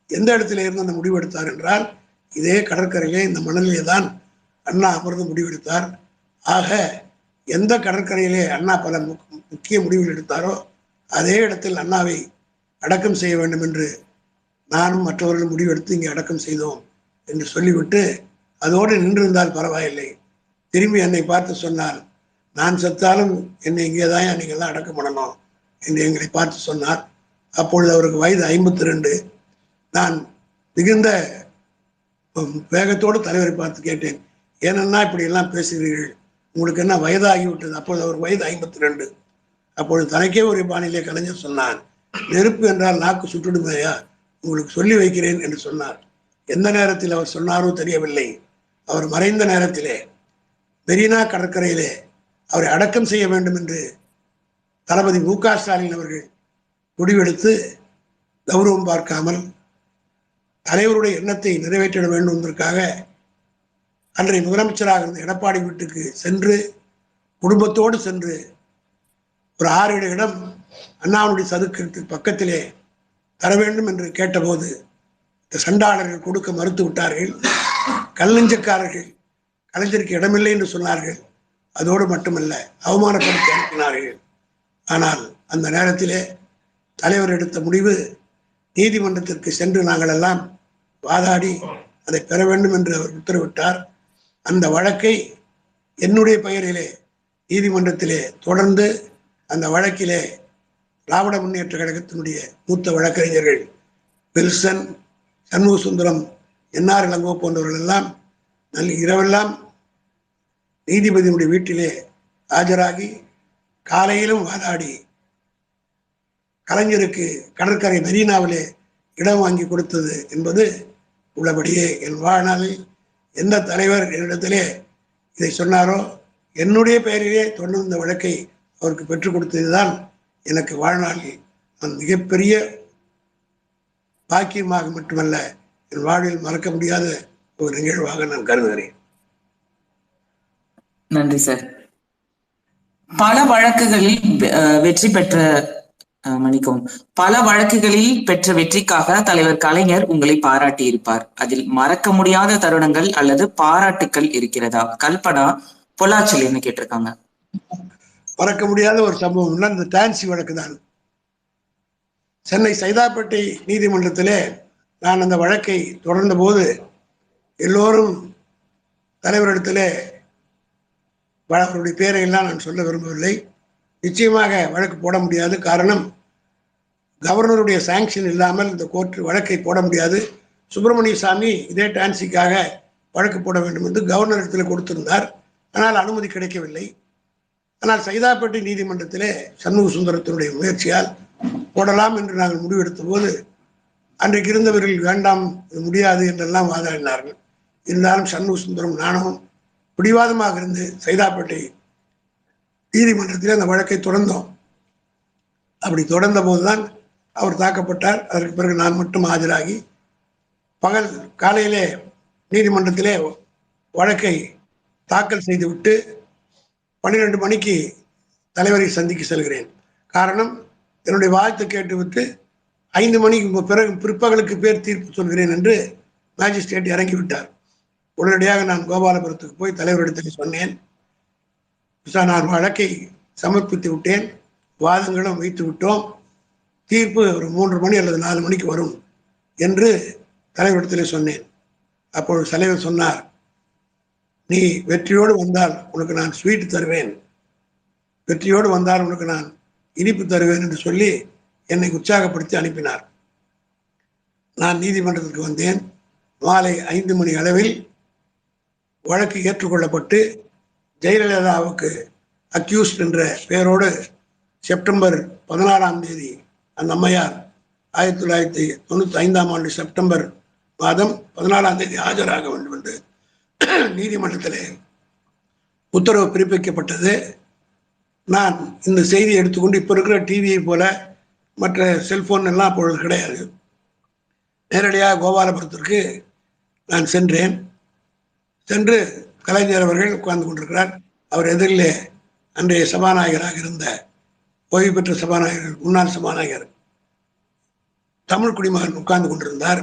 எந்த இடத்துல இருந்து அந்த முடிவு எடுத்தார் என்றால் இதே கடற்கரையிலே இந்த மணலிலே தான் அண்ணா அமர்ந்து முடிவெடுத்தார். ஆக எந்த கடற்கரையிலே அண்ணா பல முக்கிய முடிவுகள் எடுத்தாரோ அதே இடத்தில் அண்ணாவை அடக்கம் செய்ய வேண்டும் என்று நானும் மற்றவர்களும் முடிவெடுத்து இங்கே அடக்கம் செய்தோம் என்று சொல்லிவிட்டு அதோடு நின்றிருந்தால் பரவாயில்லை. திரும்பி என்னை பார்த்து சொன்னார், நான் செத்தாலும் என்னை இங்கே தான் நீங்கள்லாம் அடக்கம் பண்ணணும் என்று எங்களை பார்த்து சொன்னார். அப்பொழுது அவருக்கு வயது 52. நான் மிகுந்த வேகத்தோடு தலைவரை பார்த்து கேட்டேன், ஏனென்னா இப்படி எல்லாம் பேசுகிறீர்கள், உங்களுக்கு என்ன வயதாகிவிட்டது? அப்பொழுது அவர் வயது 52. அப்பொழுது தனக்கே ஒரு பாணியிலே கலைஞர் சொன்னான், நெருப்பு என்றால் நாக்கு சுட்டுடுமையா, உங்களுக்கு சொல்லி வைக்கிறேன் என்று சொன்னார். எந்த நேரத்தில் அவர் சொன்னாரோ தெரியவில்லை. அவர் மறைந்த நேரத்திலே மெரினா கடற்கரையிலே அவரை அடக்கம் செய்ய வேண்டும் என்று தளபதி மு க ஸ்டாலின் அவர்கள் முடிவெடுத்து கௌரவம் பார்க்காமல் தலைவருடைய எண்ணத்தை நிறைவேற்றிட வேண்டும் என்பதற்காக அன்றைய முதலமைச்சராக இருந்த எடப்பாடி வீட்டுக்கு சென்று குடும்பத்தோடு சென்று ஒரு 6-7 இடம் அண்ணாவுடைய சதுக்கத்துக்கு பக்கத்திலே தர வேண்டும் என்று கேட்டபோது இந்த சண்டாளர்கள் கொடுக்க மறுத்து விட்டார்கள். கல்லஞ்சக்காரர்கள் கலைஞருக்கு இடமில்லை என்று சொன்னார்கள். அதோடு மட்டுமல்ல, அவமானப்படுத்தி அனுப்பினார்கள். ஆனால் அந்த நேரத்திலே தலைவர் எடுத்த முடிவு, நீதிமன்றத்திற்கு சென்று நாங்கள் எல்லாம் வாதாடி அதை பெற வேண்டும் என்று அவர் உத்தரவிட்டார். அந்த வழக்கை என்னுடைய பெயரிலே நீதிமன்றத்திலே தொடர்ந்து அந்த வழக்கிலே திராவிட முன்னேற்ற கழகத்தினுடைய மூத்த வழக்கறிஞர்கள் வில்சன், சண்முக சுந்தரம், NR இளங்கோ போன்றவர்கள் எல்லாம் இரவெல்லாம் நீதிபதியினுடைய வீட்டிலே ஆஜராகி காலையிலும் வாதாடி கலைஞருக்கு கடற்கரை மெரினாவிலே இடம் வாங்கி கொடுத்தது என்பது உள்ளபடியே என் வாழ்நாளில் எந்த தலைவர் என்னிடத்திலே இதை சொன்னாரோ என்னுடைய பெயரிலே தொடர்ந்து இந்த வழக்கை அவருக்கு பெற்றுக் கொடுத்ததுதான் எனக்கு வாழ்நாளில் நான் மிகப்பெரிய பாக்கியமாக மட்டுமல்ல, என் வாழ்வில் மறக்க முடியாத ஒரு நிகழ்வாக நான் கருதுகிறேன்.
நன்றி சார். பல வழக்குகளில் வெற்றி பெற்ற பல வழக்குகளில் பெற்ற வெற்றிக்காக தலைவர் கலைஞர் உங்களை பாராட்டி இருப்பார். அதில் மறக்க முடியாத தருணங்கள் அல்லது பாராட்டுக்கள் இருக்கிறதா? கல்பனா பொள்ளாச்சியில் என்ன கேட்டிருக்காங்க.
மறக்க முடியாத ஒரு சம்பவம் இந்த டான்சி வழக்கு தான். சென்னை சைதாப்பேட்டை நீதிமன்றத்திலே நான் அந்த வழக்கை தொடர்ந்த போது எல்லோரும் தலைவரிடத்திலே அவருடைய பேரை எல்லாம் நான் சொல்ல விரும்பவில்லை. நிச்சயமாக வழக்கு போட முடியாது. காரணம், கவர்னருடைய சாங்ஷன் இல்லாமல் இந்த கோர்ட்டு வழக்கை போட முடியாது. சுப்பிரமணிய சாமி இதே டான்சிக்காக வழக்கு போட வேண்டும் என்று கவர்னர் இடத்துல கொடுத்திருந்தார். ஆனால் அனுமதி கிடைக்கவில்லை. ஆனால் சைதாப்பேட்டை நீதிமன்றத்திலே சண்முக சுந்தரத்தினுடைய முயற்சியால் போடலாம் என்று நாங்கள் முடிவெடுத்த போது அன்றைக்கு இருந்தவர்கள் வேண்டாம், முடியாது என்றெல்லாம் வாதாடினார்கள். இருந்தாலும் சண்முக சுந்தரம் நானும் பிடிவாதமாக இருந்து சைதாப்பேட்டை நீதிமன்றத்தில் அந்த வழக்கை தொடர்ந்தோம். அப்படி தொடர்ந்த போதுதான் அவர் தாக்கப்பட்டார். அதற்கு பிறகு நான் மட்டும் ஆஜராகி காலையிலே நீதிமன்றத்திலே வழக்கை தாக்கல் செய்துவிட்டு 12 மணிக்கு தலைவரை சந்திக்க செல்கிறேன். காரணம், என்னுடைய வாழ்த்து கேட்டுவிட்டு 5 மணிக்கு பிறகு பிற்பகலுக்கு பேர் தீர்ப்பு சொல்கிறேன் என்று மேஜிஸ்ட்ரேட் இறங்கிவிட்டார். உடனடியாக நான் கோபாலபுரத்துக்கு போய் தலைவரிடத்தில் சொன்னேன். நான் வழக்கை சமர்ப்பித்து விட்டேன், வாதங்களும் வைத்து விட்டோம், தீர்ப்பு ஒரு 3 மணி அல்லது 4 மணிக்கு வரும் என்று தலைவரிடத்தில் சொன்னேன். அப்பொழுது தலைவர் சொன்னார், நீ வெற்றியோடு வந்தால் உனக்கு நான் ஸ்வீட் தருவேன், வெற்றியோடு வந்தால் உனக்கு நான் இனிப்பு தருவேன் என்று சொல்லி என்னை உற்சாகப்படுத்தி அனுப்பினார். நான் நீதிமன்றத்திற்கு வந்தேன். மாலை 5 மணி அளவில் வழக்கு ஏற்றுக்கொள்ளப்பட்டு ஜெயலலிதாவுக்கு அக்யூஸ்ட் என்ற பெயரோடு செப்டம்பர் 16ஆம் தேதி அந்த அம்மையார் 1995ஆம் ஆண்டு செப்டம்பர் மாதம் 14ஆம் தேதி ஆஜராக வேண்டும் என்று நீதிமன்றத்திலே உத்தரவு பிறப்பிக்கப்பட்டது. நான் இந்த செய்தியை எடுத்துக்கொண்டு, இப்போ இருக்கிற டிவியை போல மற்ற செல்போன் எல்லாம் அப்பொழுது கிடையாது, நேரடியாக கோபாலபுரத்திற்கு நான் சென்றேன். சென்று கலைஞர் அவர்கள் உட்கார்ந்து கொண்டிருக்கிறார். அவர் எதிரிலே அன்றைய சபாநாயகராக இருந்த ஓய்வு பெற்ற சபாநாயகர், முன்னாள் சபாநாயகர் தமிழ் குடிமகன் உட்கார்ந்து கொண்டிருந்தார்.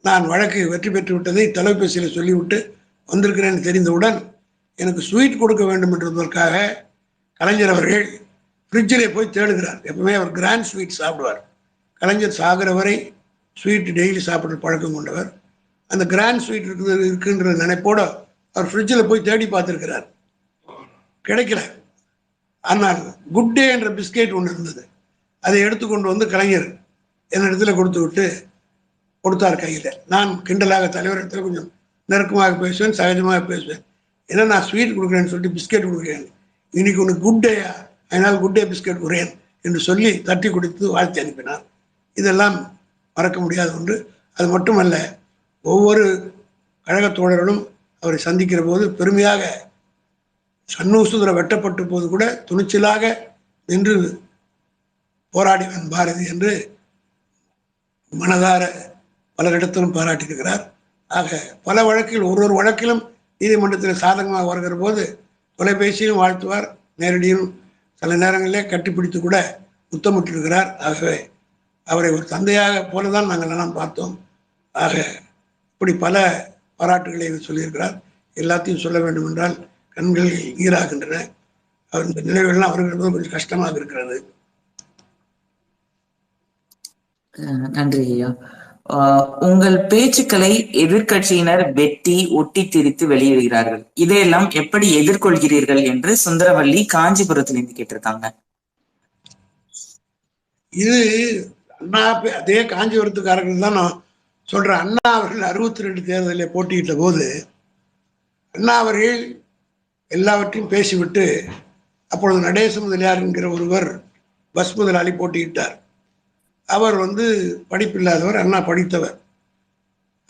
நான் வழக்கு வெற்றி பெற்று விட்டதை தொலைபேசியில் சொல்லிவிட்டு வந்திருக்கிறேன் தெரிந்தவுடன் எனக்கு ஸ்வீட் கொடுக்க வேண்டும் என்றதற்காக கலைஞர் அவர்கள் ஃப்ரிட்ஜிலே போய் தேடுகிறார். எப்பவுமே அவர் கிராண்ட் ஸ்வீட் சாப்பிடுவார். கலைஞர் சாகிற வரை ஸ்வீட் டெய்லி சாப்பிட்ற பழக்கம் கொண்டவர். அந்த கிராண்ட் ஸ்வீட் இருக்குன்ற நினைப்போடு அவர் ஃப்ரிட்ஜில் போய் தேடி பார்த்துருக்கிறார், கிடைக்கல. ஆனால் குட் டே என்ற பிஸ்கெட் ஒன்று இருந்தது, அதை எடுத்துக்கொண்டு வந்து கலைஞர் என்னிடத்துல கொடுத்து விட்டு கொடுத்தார் கையில். நான் கிண்டலாக தலைவரிடத்தில் கொஞ்சம் நெருக்கமாக பேசுவேன், சகஜமாக பேசுவேன். ஏன்னா நான் ஸ்வீட் கொடுக்குறேன்னு சொல்லிட்டு பிஸ்கெட் கொடுக்குறேன், இன்னைக்கு உனக்கு குட் டேயா, அதனால் குட் டே பிஸ்கெட் கொடுறேன் என்று சொல்லி தட்டி கொடுத்து வாழ்த்தி அனுப்பினார். இதெல்லாம் மறக்க முடியாத ஒன்று. அது மட்டுமல்ல, ஒவ்வொரு கழக தோழர்களும் அவரை சந்திக்கிற போது பெருமையாக, சன்னூசுதர வெட்டப்பட்ட போது கூட துணிச்சலாக நின்று போராடிவன் பாரதி என்று மனதார பலரிடத்திலும் பாராட்டியிருக்கிறார். ஆக பல வழக்கில், ஒரு வழக்கிலும் நீதிமன்றத்தில் சாதகமாக வருகிற போது தொலைபேசியிலும் வாழ்த்துவார், நேரடியிலும் சில நேரங்களிலே கட்டிப்பிடித்து கூட முத்தமிட்டிருக்கிறார். ஆகவே அவரை ஒரு தந்தையாக போலதான் நாங்கள் எல்லாம் பார்த்தோம். ஆக இப்படி பல பாராட்டுகளை சொல்லியிருக்கிறார். எல்லாத்தையும் சொல்ல வேண்டும் என்றால் கண்களில் நீராகின்றன. அவர் இந்த நினைவுகள்லாம் அவர்களுக்கு கொஞ்சம் கஷ்டமாக இருக்கிறது.
நன்றி ஐயா. உங்கள் பேச்சுக்களை எதிர்கட்சியினர் வெட்டி ஒட்டி திரித்து வெளியிடுகிறார்கள், இதையெல்லாம் எப்படி எதிர்கொள்கிறீர்கள் என்று சுந்தரவல்லி காஞ்சிபுரத்திலிருந்து கேட்டிருக்காங்க.
இது அண்ணா, அதே காஞ்சிபுரத்துக்காரர்கள் தான் நான் சொல்றேன். அண்ணா அவர்கள் 62 தேர்தலில் போட்டியிட்ட போது அண்ணா அவர்கள் எல்லாவற்றையும் பேசிவிட்டு, அப்பொழுது நடேச முதலியார் என்கிற ஒருவர் பஸ் முதலாளி போட்டியிட்டார். அவர் படிப்பில்லாதவர், அண்ணா படித்தவர்.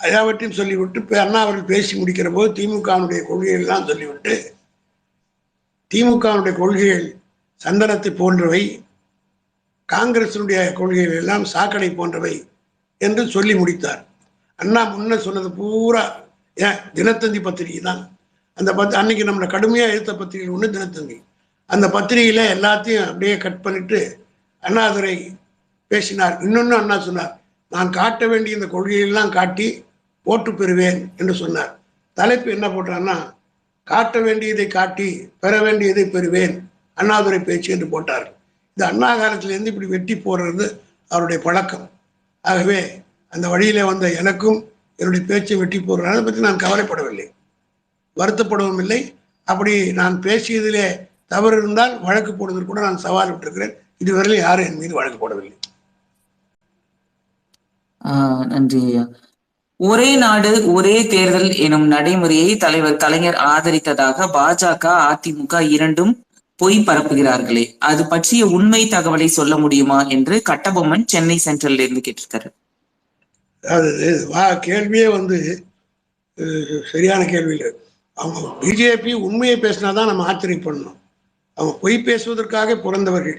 எல்லாவற்றையும் சொல்லிவிட்டு அண்ணா அவர்கள் பேசி முடிக்கிற போது திமுகவுடைய கொள்கைகள் எல்லாம் சொல்லிவிட்டு, திமுகவுடைய கொள்கைகள் சந்தனத்தை போன்றவை, காங்கிரசினுடைய கொள்கைகள் எல்லாம் சாக்கடை போன்றவை என்று சொல்லி முடித்தார். அண்ணா முன்ன சொன்னது பூரா தினத்தந்தி பத்திரிகை தான். அந்த அன்னைக்கு நம்மளை கடுமையாக எழுத்த பத்திரிகை ஒன்று தினத்தந்தி. அந்த பத்திரிகையில எல்லாத்தையும் அப்படியே கட் பண்ணிட்டு அண்ணாதுரை பேசினார். இன்னொன்னு அண்ணா சொன்னார், நான் காட்ட வேண்டிய இந்த கொள்கையெல்லாம் காட்டி ஓட்டு பெறுவேன் என்று சொன்னார். தலைப்பு என்ன போட்டார்னா, காட்ட வேண்டியதை காட்டி பெற வேண்டியதை பெறுவேன், அண்ணாதுரை பேச்சு என்று போட்டார். இந்த அண்ணா காலத்திலேருந்து இப்படி வெட்டி போடுறது அவருடைய பழக்கம். ஆகவே அந்த வழியிலே வந்த எனக்கும் என்னுடைய பேச்சை வெட்டி போடுறேன். அதை பற்றி நான் கவலைப்படவில்லை, வருத்தப்படவும் இல்லை. அப்படி நான் பேசியதிலே தவறு இருந்தால் வழக்கு போடுவதற்கு கூட நான் சவால் விட்டிருக்கிறேன். இதுவரையிலும் யாரும் என் மீது வழக்கு போடவில்லை.
நன்றி ஐயா. ஒரே நாடு ஒரே தேர்தல் எனும் நடைமுறையை தலைவர் கலைஞர் ஆதரித்ததாக பாஜக, அதிமுக இரண்டும் பொய் பரப்புகிறார்களே, அது பற்றிய உண்மை தகவலை சொல்ல முடியுமா என்று கட்டபொம்மன் சென்னை சென்ட்ரல்ல இருந்து கேட்டிருக்காரு.
அது கேள்வியே சரியான கேள்வி இல்லை. அவங்க பிஜேபி உண்மையை பேசினாதான் நம்ம ஆச்சரியப்படணும். அவங்க பொய் பேசுவதற்காக பிறந்தவர்கள்.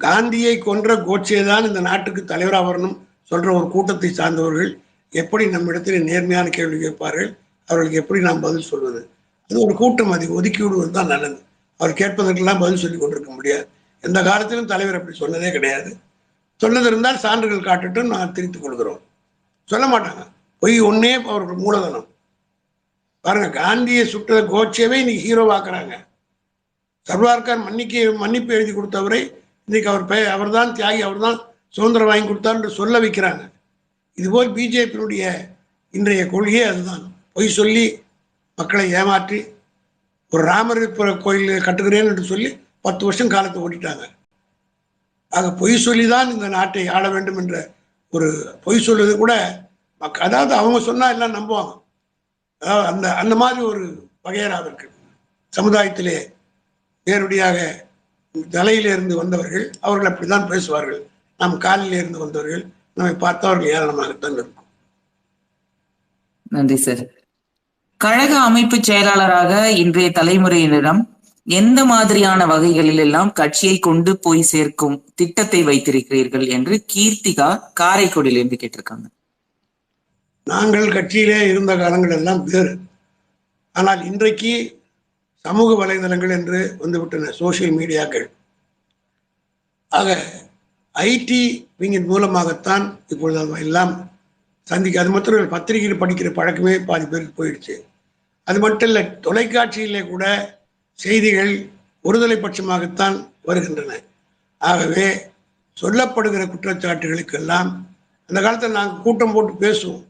காந்தியை கொன்ற கோட்சே தான் இந்த நாட்டுக்கு தலைவராக வரணும் சொல்ற ஒரு கூட்டத்தை சார்ந்தவர்கள் எப்படி நம்மிடத்தில் நேர்மையான கேள்வி கேட்பார்கள், அவர்களுக்கு எப்படி நாம் பதில் சொல்வது? அது ஒரு கூட்டம், அதை ஒதுக்கி விடுவது தான் நல்லது. அவர் கேட்பதற்கெல்லாம் பதில் சொல்லி கொண்டிருக்க முடியாது. எந்த காலத்திலும் தலைவர் அப்படி சொன்னதே கிடையாது. சொன்னது இருந்தால் சான்றுகள் காட்டட்டும், நான் திரித்துக் கொள்கிறோம். சொல்ல மாட்டாங்க. பொய் ஒன்னே அவர்கள் மூலதனம். பாருங்க, காந்தியை சுட்ட கோட்சேவை இன்னைக்கு ஹீரோவாக்குறாங்க. சர்வார்கார் மன்னிப்பு எழுதி கொடுத்தவரை இன்னைக்கு அவர் தான் தியாகி, அவர் தான் சுதந்திரம் வாங்கி கொடுத்தார் என்று சொல்ல வைக்கிறாங்க. இதுபோல் பிஜேபியினுடைய இன்றைய கொள்கையே அதுதான். பொய் சொல்லி மக்களை ஏமாற்றி ஒரு ராமர் கோயில் கட்டுகிறேன் என்று சொல்லி 10 வருஷம் காலத்தை ஓட்டிட்டாங்க. ஆக பொய் சொல்லிதான் இந்த நாட்டை ஆள வேண்டும் என்ற ஒரு பொய் சொல்வது கூட அதாவது அவங்க சொன்னா எல்லாம் நம்புவாங்க. அதாவது அந்த மாதிரி ஒரு வகையறாக இருக்கு. சமுதாயத்திலே நேரடியாக தலையிலிருந்து வந்தவர்கள் அவர்கள் அப்படித்தான் பேசுவார்கள். நாம் காலில் இருந்து வந்தவர்கள் நம்மை பார்த்தவர்கள் ஏளனமாகத்தான் இருக்கும்.
நன்றி சார். கழக அமைப்பு செயலாளராக இன்றைய தலைமுறையினரிடம் எந்த மாதிரியான வகைகளில் எல்லாம் கட்சியை கொண்டு போய் சேர்க்கும் திட்டத்தை வைத்திருக்கிறீர்கள் என்று கீர்த்திகா காரைக்குடியிலிருந்து கேட்டிருக்காங்க.
நாங்கள் கட்சியிலே இருந்த காலங்கள் எல்லாம் வேறு. ஆனால் இன்றைக்கு சமூக வலைதளங்கள் என்று வந்துவிட்டன, சோசியல் மீடியாக்கள். ஆக ஐடி விங்கின் மூலமாகத்தான் இப்பொழுது எல்லாம் சந்திக்க. அது மட்டும் பத்திரிகையில் படிக்கிற பழக்கமே பாதி பேருக்கு போயிடுச்சு. அது மட்டும் இல்லை, தொலைக்காட்சியிலே கூட செய்திகள் ஒருதலை பட்சமாகத்தான் வருகின்றன. ஆகவே சொல்லப்படுகிற குற்றச்சாட்டுகளுக்கெல்லாம் அந்த காலத்தில் நாங்கள் கூட்டம் போட்டு பேசுவோம்.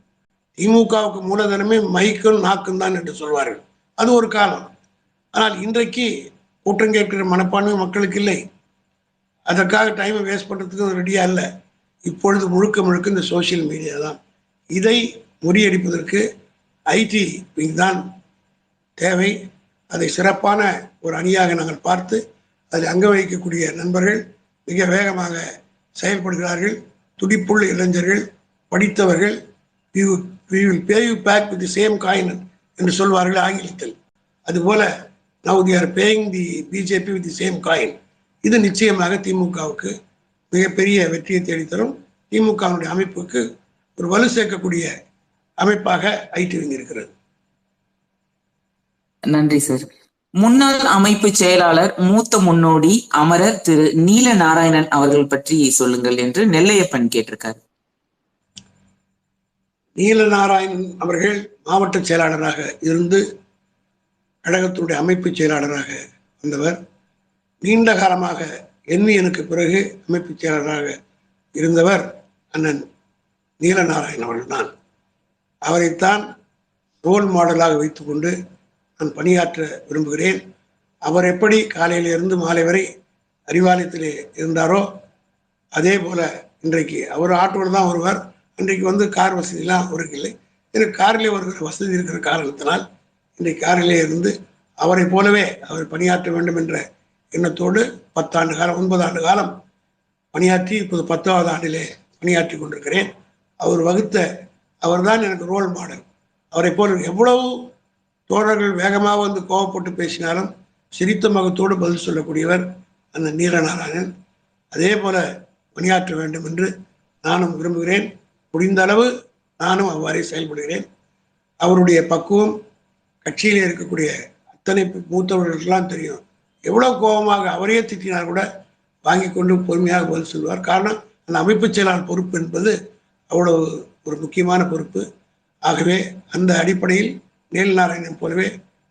திமுகவுக்கு மூலதனமே மைக்கும் நாக்கும் தான் என்று சொல்வார்கள். அது ஒரு காலம். ஆனால் இன்றைக்கு கூட்டம் கேட்கிற மனப்பான்மை மக்களுக்கு இல்லை. அதற்காக டைமை வேஸ்ட் பண்ணுறதுக்கு ரெடியாக இல்லை. இப்பொழுது முழுக்க இந்த சோசியல் மீடியா தான். இதை முறியடிப்பதற்கு ஐடி விங் தான் தேவை. அதை சிறப்பான ஒரு அணியாக நாங்கள் பார்த்து அதில் அங்க வகிக்கக்கூடிய நண்பர்கள் மிக வேகமாக செயல்படுகிறார்கள். துடிப்புள்ள இளைஞர்கள், படித்தவர்கள். we will pay you back with the same coin என்று சொல்வார்கள் ஆங்கிலத்தில். அதுபோல now they are paying the BJP with the same coin. இது நிச்சயமாக திமுகவுக்கு மிகப்பெரிய வெற்றியை தேடித்தரும். திமுகவுடைய அமைப்புக்கு ஒரு வலு சேர்க்கக்கூடிய அமைப்பாக ஐடி விங் இருக்கிறது.
நன்றி சார். முன்னாள் அமைப்பு செயலாளர் மூத்த முன்னோடி அமரர் திரு நீல நாராயணன் அவர்கள் பற்றி சொல்லுங்கள் என்று நெல்லையப்பன் கேட்டிருக்கார்.
நீல நாராயணன் அவர்கள் மாவட்ட செயலாளராக இருந்து கழகத்தினுடைய அமைப்பு செயலாளராக வந்தவர். நீண்ட காலமாக என்விஎனுக்கு பிறகு அமைப்பு செயலாளராக இருந்தவர் அண்ணன் நீல நாராயணன் அவர்கள் தான். அவரைத்தான் ரோல் மாடலாக வைத்துக்கொண்டு நான் பணியாற்ற விரும்புகிறேன். அவர் எப்படி காலையிலிருந்து மாலை வரை அறிவாலயத்திலே இருந்தாரோ அதே போல இன்றைக்கு அவர் ஆட்டோடு தான் வருவார். இன்றைக்கு கார் வசதியெல்லாம் அவருக்கு இல்லை. எனக்கு காரிலே வருகிற வசதி இருக்கிற காரணத்தினால் இன்றைக்கு காரிலே இருந்து அவரை போலவே அவர் பணியாற்ற வேண்டும் என்ற எண்ணத்தோடு 10 ஆண்டு காலம் 9 ஆண்டு காலம் பணியாற்றி இப்போது 10வது ஆண்டிலே பணியாற்றி கொண்டிருக்கிறேன். அவர் தான் எனக்கு ரோல் மாடல். அவரை போல எவ்வளவு தோழர்கள் வேகமாக கோவப்பட்டு பேசினாலும் சிரித்த முகத்தோடு பதில் சொல்லக்கூடியவர் அந்த நீலநாராயணன். அதே போல பணியாற்ற வேண்டும் என்று நானும் விரும்புகிறேன். முடிந்த அளவு நானும் அவ்வாறே செயல்படுகிறேன். அவருடைய பக்குவம் கட்சியிலே இருக்கக்கூடிய அத்தனை மூத்தவர்களுக்கெல்லாம் தெரியும். எவ்வளவு கோபமாக அவரையே திட்டினார் கூட வாங்கி கொண்டு பொறுமையாக பதில் சொல்வார். காரணம், அந்த அமைப்பு செயலாளர் பொறுப்பு என்பது அவ்வளவு ஒரு முக்கியமான பொறுப்பு. ஆகவே அந்த அடிப்படையில் நீலநாராயணன் போலவே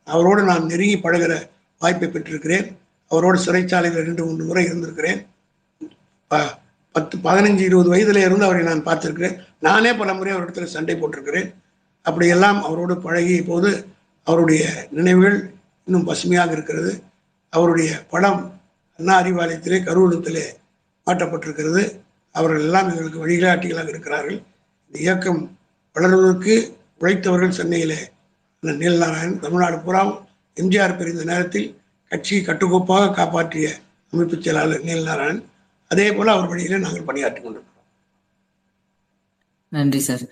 அவரோடு நான் நெருங்கி பழகிற வாய்ப்பை பெற்றிருக்கிறேன். அவரோடு சிறைச்சாலையில் 2-3 முறை இருந்திருக்கிறேன். 15-20 வயதில் இருந்து அவரை நான் பார்த்திருக்கிறேன். நானே பல முறை அவரிடத்தில் சண்டை போட்டிருக்கிறேன். அப்படியெல்லாம் அவரோடு பழகிய போது அவருடைய நினைவுகள் இன்னும் பசுமையாக இருக்கிறது. அவருடைய படம் அண்ணா அறிவாலயத்திலே கருவூலத்திலே மாட்டப்பட்டிருக்கிறது. அவர்கள் எல்லாம் எங்களுக்கு வழிகாட்டிகளாக இருக்கிறார்கள். இந்த இயக்கம் வளர்வதற்கு உழைத்தவர்கள் சென்னையிலே நீலநாராயணன். தமிழ்நாடு பூரா எம்ஜிஆர் பிரிந்த நேரத்தில் கட்சியை கட்டுக்கோப்பாக காப்பாற்றிய அமைப்பு செயலாளர் நீலநாராயணன். அதே போல அவர் வழியிலே நாங்கள் பணியாற்றி கொண்டிருக்கிறோம்.
நன்றி சார்.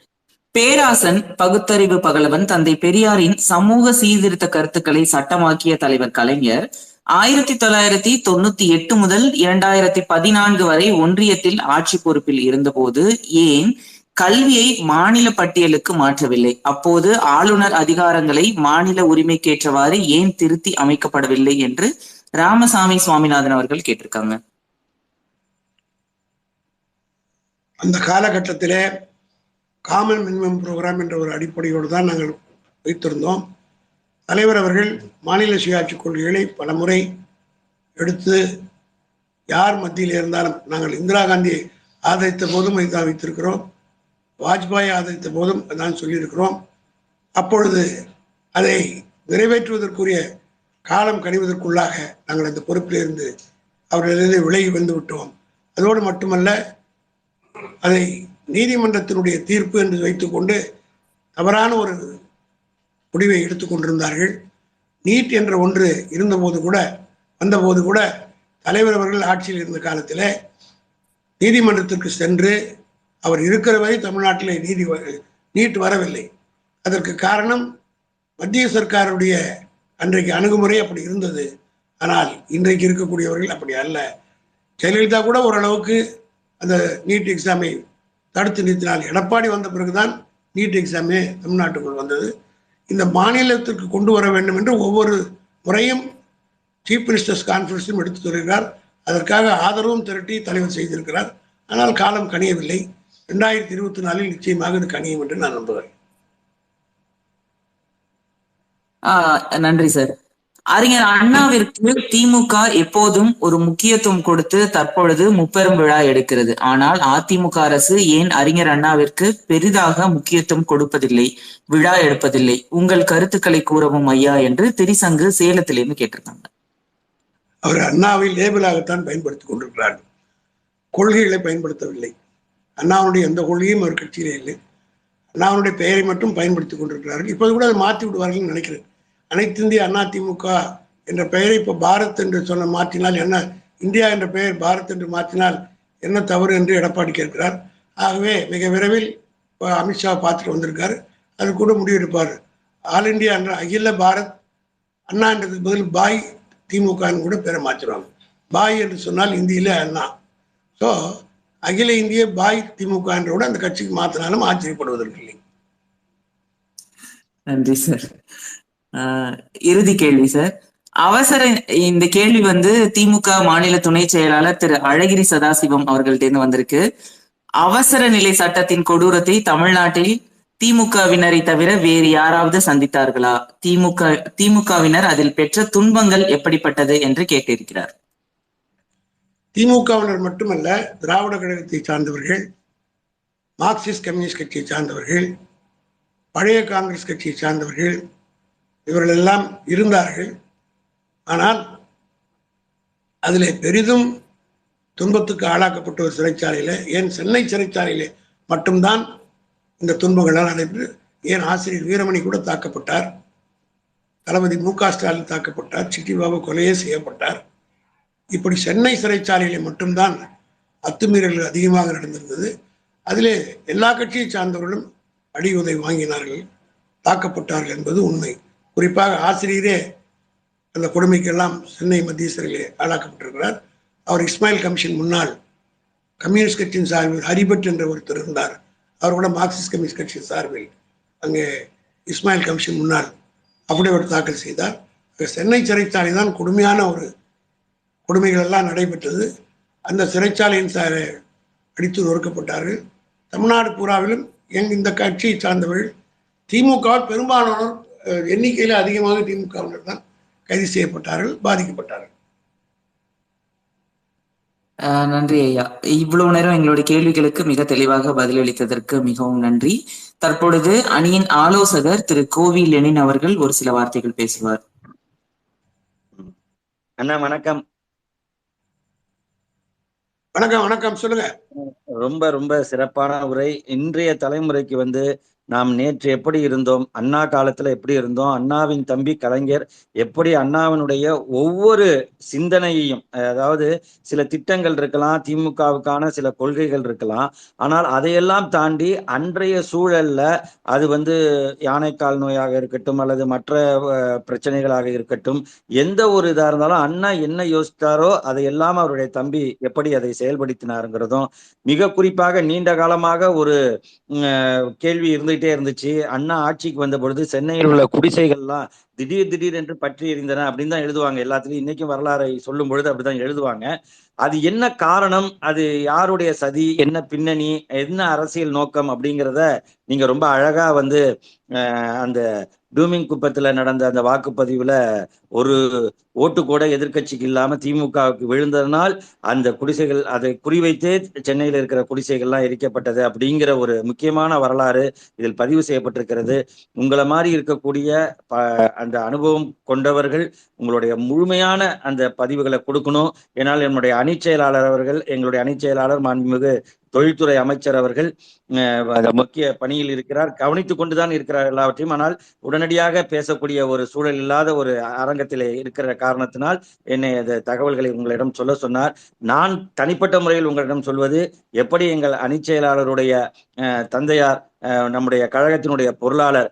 பேராசன் பகுத்தறிவு பகலவன் தந்தை பெரியாரின் சமூக சீர்திருத்த கருத்துக்களை சட்டமாக்கிய தலைவர் கலைஞர் 1998 முதல் 2014 வரை ஒன்றியத்தில் ஆட்சி பொறுப்பில் இருந்தபோது ஏன் கல்வியை மாநில பட்டியலுக்கு மாற்றவில்லை? அப்போது ஆளுநர் அதிகாரங்களை மாநில உரிமைக்கேற்றவாறு ஏன் திருத்தி அமைக்கப்படவில்லை என்று ராமசாமி சுவாமிநாதன் அவர்கள் கேட்டிருக்காங்க.
அந்த காலகட்டத்திலே காமன் மினிமம் ப்ரோக்ராம் என்ற ஒரு அடிப்படையோடு தான் நாங்கள் வைத்திருந்தோம். தலைவர் அவர்கள் மாநில சுயாட்சி கொள்கைகளை பல முறை எடுத்து யார் மத்தியில் இருந்தாலும், நாங்கள் இந்திரா காந்தியை ஆதரித்த போதும் இதான் வைத்திருக்கிறோம், வாஜ்பாயை ஆதரித்த போதும் தான் சொல்லியிருக்கிறோம். அப்பொழுது அதை நிறைவேற்றுவதற்குரிய காலம் கணிவதற்குள்ளாக நாங்கள் அந்த பொறுப்பிலிருந்து அவர்களிலிருந்து விலகி வந்து விட்டோம். அதோடு மட்டுமல்ல, அதை நீதிமன்றத்தினுடைய தீர்ப்பு என்று வைத்துக்கொண்டு தவறான ஒரு முடிவை எடுத்துக்கொண்டிருந்தார்கள். நீட் என்ற ஒன்று இருந்தபோது கூட வந்தபோது கூட தலைவர் அவர்கள் ஆட்சியில் இருந்த காலத்தில் நீதிமன்றத்திற்கு சென்று அவர் இருக்கிற வரை தமிழ்நாட்டில் நீட் வரவில்லை. அதற்கு காரணம் மத்திய சர்க்காருடைய அன்றைக்கு அணுகுமுறை அப்படி இருந்தது. ஆனால் இன்றைக்கு இருக்கக்கூடியவர்கள் அப்படி அல்ல. ஜெயலலிதா கூட ஓரளவுக்கு அந்த நீட் எக்ஸாமை தடுத்து நிறுத்தினால், எடப்பாடி வந்த பிறகுதான் நீட் எக்ஸாமே தமிழ்நாட்டுக்குள் வந்தது. இந்த மாநிலத்திற்கு கொண்டு வர வேண்டும் என்று ஒவ்வொரு முறையும் சீஃப் மினிஸ்டர்ஸ் கான்ஃபரன்ஸும் எடுத்து சொல்கிறார். அதற்காக ஆதரவும் திரட்டி தலைவர் செய்திருக்கிறார். ஆனால் காலம் கனியவில்லை. 2024 நிச்சயமாக இது கனியும் என்று நான் நம்புகிறேன்.
நன்றி சார். அறிஞர் அண்ணாவிற்கு திமுக எப்போதும் ஒரு முக்கியத்துவம் கொடுத்து தற்பொழுது முப்பெரும் விழா எடுக்கிறது. ஆனால் அதிமுக அரசு ஏன் அறிஞர் அண்ணாவிற்கு பெரிதாக முக்கியத்துவம் கொடுப்பதில்லை, விழா எடுப்பதில்லை? உங்கள் கருத்துக்களை கூறவும் ஐயா என்று திரிசங்கு சேலத்திலிருந்து கேட்டிருக்காங்க.
அவர் அண்ணாவை லேபிளாகத்தான் பயன்படுத்திக் கொண்டிருக்கிறார்கள், கொள்கைகளை பயன்படுத்தவில்லை. அண்ணாவுடைய எந்த கொள்கையும் அவர் கட்சியிலே இல்லை. அண்ணாவுடைய பெயரை மட்டும் பயன்படுத்திக் கொண்டிருக்கிறார்கள். இப்போது கூட அதை மாற்றி விடுவார்கள் நினைக்கிறேன். அனைத்து இந்திய அண்ணா திமுக என்ற பெயரை இப்போ பாரத் என்று மாற்றினால் என்ன, இந்தியா என்ற பெயர் பாரத் என்று மாற்றினால் என்ன தவறு என்று எடப்பாடி கேட்கிறார். ஆகவே மிக விரைவில் அமித்ஷா பார்த்துட்டு வந்திருக்காரு. அது கூட முடிவெடுப்பார். ஆல் இண்டியா என்ற அகில பாரத், அண்ணா என்றதுக்கு பதில் பாய் திமுகன்னு கூட பேரை மாற்றிடுவாங்க. பாய் என்று சொன்னால் இந்தியில அண்ணா. ஸோ அகில இந்திய பாய் திமுக என்ற கூட அந்த கட்சிக்கு மாற்றினாலும் ஆச்சரியப்படுவதற்கு இல்லை.
நன்றி சார். இறுதி கேள்வி சார். இந்த கேள்வி திமுக மாநில துணை செயலாளர் திரு அழகிரி சதாசிவம் அவர்கள்ட்ட வந்திருக்கு. அவசர நிலை சட்டத்தின் கொடூரத்தை தமிழ்நாட்டில் திமுகவினரை தவிர வேறு யாராவது சந்தித்தார்களா? திமுகவினர் அதில் பெற்ற துன்பங்கள் எப்படிப்பட்டது என்று கேட்டிருக்கிறார்.
திமுகவினர் மட்டுமல்ல, திராவிட கழகத்தை சார்ந்தவர்கள், மார்க்சிஸ்ட் கம்யூனிஸ்ட் கட்சியை சார்ந்தவர்கள், பழைய காங்கிரஸ் கட்சியை சார்ந்தவர்கள், இவர்கள் எல்லாம் இருந்தார்கள். ஆனால் அதில் பெரிதும் துன்பத்துக்கு ஆளாக்கப்பட்ட ஒரு சிறைச்சாலையில், ஏன் சென்னை சிறைச்சாலையிலே மட்டும்தான் இந்த துன்பங்களால் நடைபெற்று, ஏன் ஆசிரியர் வீரமணி கூட தாக்கப்பட்டார், தளபதி மு.க. ஸ்டாலின் தாக்கப்பட்டார், சிட்டி பாபு கொலையே செய்யப்பட்டார். இப்படி சென்னை சிறைச்சாலையிலே மட்டும்தான் அத்துமீறல்கள் அதிகமாக நடந்திருந்தது. அதிலே எல்லா கட்சியை சார்ந்தவர்களும் அடி உதை வாங்கினார்கள், தாக்கப்பட்டார்கள் என்பது உண்மை. குறிப்பாக ஆசிரியரே அந்த கொடுமைக்கெல்லாம் சென்னை மத்திய சிறையிலே ஆளாக்கப்பட்டிருக்கிறார். அவர் இஸ்மாயில் கமிஷன் முன்னாள் கம்யூனிஸ்ட் கட்சியின் சார்பில் ஹரிபட் என்ற ஒருத்தர் இருந்தார். அவர் கூட மார்க்சிஸ்ட் கம்யூனிஸ்ட் கட்சியின் சார்பில் அங்கே இஸ்மாயில் கமிஷன் முன்னாள் அப்படி ஒரு தாக்கல் செய்தார். சென்னை சிறைச்சாலை தான் கொடுமையான ஒரு கொடுமைகள் எல்லாம் நடைபெற்றது. அந்த சிறைச்சாலையின் அடித்து நொறுக்கப்பட்டார்கள். தமிழ்நாடு பூராவிலும் இந்த கட்சியை சார்ந்தவர்கள், திமுக பெரும்பாலானோர் எண்ணிக்கையில் அதிகமாக திமுகவினர் தான் கைது செய்யப்பட்டார்கள், பாதிக்கப்பட்டார்கள்.
நன்றி ஐயா. இவ்வளவு நேரம் எங்களுடைய கேள்விகளுக்கு மிக தெளிவாக பதிலளித்ததற்கு மிகவும் நன்றி. தற்பொழுது அணியின் ஆலோசகர் திரு கோவி லெனின் அவர்கள் ஒரு சில வார்த்தைகள் பேசுவார்.
அண்ணா வணக்கம்.
வணக்கம். வணக்கம், சொல்லுங்க.
ரொம்ப ரொம்ப சிறப்பான உரை. இன்றைய தலைமுறைக்கு நாம் நேற்று எப்படி இருந்தோம், அண்ணா காலத்துல எப்படி இருந்தோம், அண்ணாவின் தம்பி கலைஞர் எப்படி அண்ணாவினுடைய ஒவ்வொரு சிந்தனையையும், அதாவது சில திட்டங்கள் இருக்கலாம், திமுகவுக்கான சில கொள்கைகள் இருக்கலாம், ஆனால் அதையெல்லாம் தாண்டி அன்றைய சூழல்ல அது யானைக்கால் நோயாக இருக்கட்டும் அல்லது மற்ற பிரச்சனைகளாக இருக்கட்டும், எந்த ஒரு இதா இருந்தாலும் அண்ணா என்ன யோசித்தாரோ அதையெல்லாம் அவருடைய தம்பி எப்படி அதை செயல்படுத்தினாருங்கிறதும், மிக குறிப்பாக நீண்ட காலமாக ஒரு கேள்வி இருந்துகிட்டே இருந்துச்சு. அண்ணா ஆட்சிக்கு வந்த பொழுது சென்னையில் உள்ள குடிசைகள்லாம் திடீர் என்று பற்றி எரிந்தன அப்படின்னு தான் எழுதுவாங்க எல்லாத்துலயும். இன்னைக்கும் வரலாறை சொல்லும் பொழுது அப்படிதான் எழுதுவாங்க. அது என்ன காரணம், அது யாருடைய சதி, என்ன பின்னணி, என்ன அரசியல் நோக்கம் அப்படிங்கிறத நீங்க ரொம்ப அழகா அந்த டூமிங் குப்பத்துல நடந்த அந்த வாக்குப்பதிவுல ஒரு ஓட்டு கூட எதிர்க்கட்சிக்கு இல்லாம திமுகவுக்கு விழுந்ததனால் அந்த குடிசைகள் அதை குறிவைத்தே சென்னையில் இருக்கிற குடிசைகள்லாம் எரிக்கப்பட்டது அப்படிங்கிற ஒரு முக்கியமான வரலாறு இதில் பதிவு செய்யப்பட்டிருக்கிறது. உங்களை மாதிரி இருக்கக்கூடிய அந்த அனுபவம் கொண்டவர்கள் உங்களுடைய முழுமையான அந்த பதிவுகளை கொடுக்கணும். ஏன்னால் என்னுடைய அணிச் செயலாளர் அவர்கள், எங்களுடைய அணிச் செயலாளர் மாண்புமிகு தொழில்துறை அமைச்சர் அவர்கள் முக்கிய பணியில் இருக்கிறார், கவனித்துக் கொண்டுதான் இருக்கிறார் எல்லாவற்றையும். ஆனால் உடனடியாக பேசக்கூடிய ஒரு சூழல் இல்லாத ஒரு அரங்கத்திலே இருக்கிற காரணத்தினால் என்னை அந்த தகவல்களை உங்களிடம் சொல்ல சொன்னார். நான் தனிப்பட்ட முறையில் உங்களிடம் சொல்வது, எப்படி எங்கள் அணிச் செயலாளருடைய தந்தையார், நம்முடைய கழகத்தினுடைய பொருளாளர்,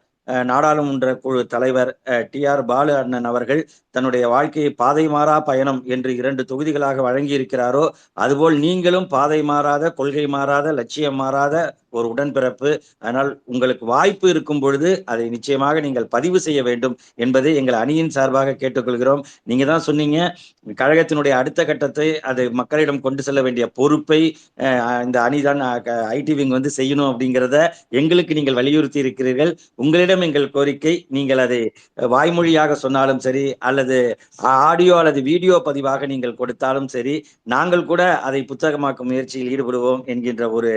நாடாளுமன்ற குழு தலைவர் TR பாலு அண்ணன் அவர்கள் தன்னுடைய வாழ்க்கையை பாதை மாறா பயணம் என்று 2 தொகுதிகளாக வழங்கி இருக்கிறாரோ, அதுபோல் நீங்களும் பாதை மாறாத, கொள்கை மாறாத, லட்சியம் மாறாத ஒரு உடன்பிறப்பு. அதனால் உங்களுக்கு வாய்ப்பு இருக்கும் பொழுது அதை நிச்சயமாக நீங்கள் பதிவு செய்ய வேண்டும் என்பதை எங்கள் அணியின் சார்பாக கேட்டுக்கொள்கிறோம். நீங்க தான் சொன்னீங்க, கழகத்தினுடைய அடுத்த கட்டத்தை அது மக்களிடம் கொண்டு செல்ல வேண்டிய பொறுப்பை இந்த அணிதான் ஐடி விங் செய்யணும் அப்படிங்கிறத எங்களுக்கு நீங்கள் வலியுறுத்தி இருக்கிறீர்கள். உங்களிடம் எங்கள் கோரிக்கை, நீங்கள் அதை வாய்மொழியாக சொன்னாலும் சரி அல்லது ஆடியோ அல்லது வீடியோ பதிவாக நீங்கள் கொடுத்தாலும் சரி, நாங்கள் கூட அதை புத்தகமாக்கும் முயற்சியில் ஈடுபடுவோம் என்கின்ற ஒரு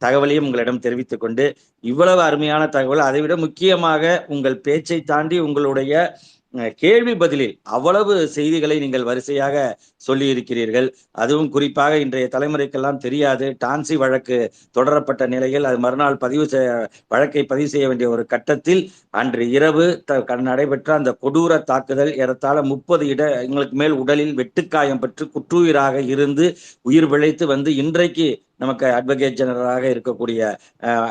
தகவலையும் உங்களிடம் தெரிவித்துக் கொண்டு, இவ்வளவு அருமையான தகவல், அதைவிட முக்கியமாக உங்கள் பேச்சை தாண்டி உங்களுடைய கேள்வி பதிலில் அவ்வளவு செய்திகளை நீங்கள் வரிசையாக சொல்லி இருக்கிறீர்கள். அதுவும் குறிப்பாக இன்றைய தலைமுறைக்கெல்லாம் தெரியாது, டான்சி வழக்கு தொடரப்பட்ட நிலையில் அது மறுநாள் வழக்கை பதிவு செய்ய வேண்டிய ஒரு கட்டத்தில் அன்று இரவு நடைபெற்ற அந்த கொடூர தாக்குதல், ஏறத்தாழ 30 இடங்களுக்கு மேல் உடலில் வெட்டுக்காயம் பெற்று குற்றுயிராக இருந்து உயிர் பிழைத்து இன்றைக்கு நமக்கு அட்வொகேட் ஜெனரலாக இருக்கக்கூடிய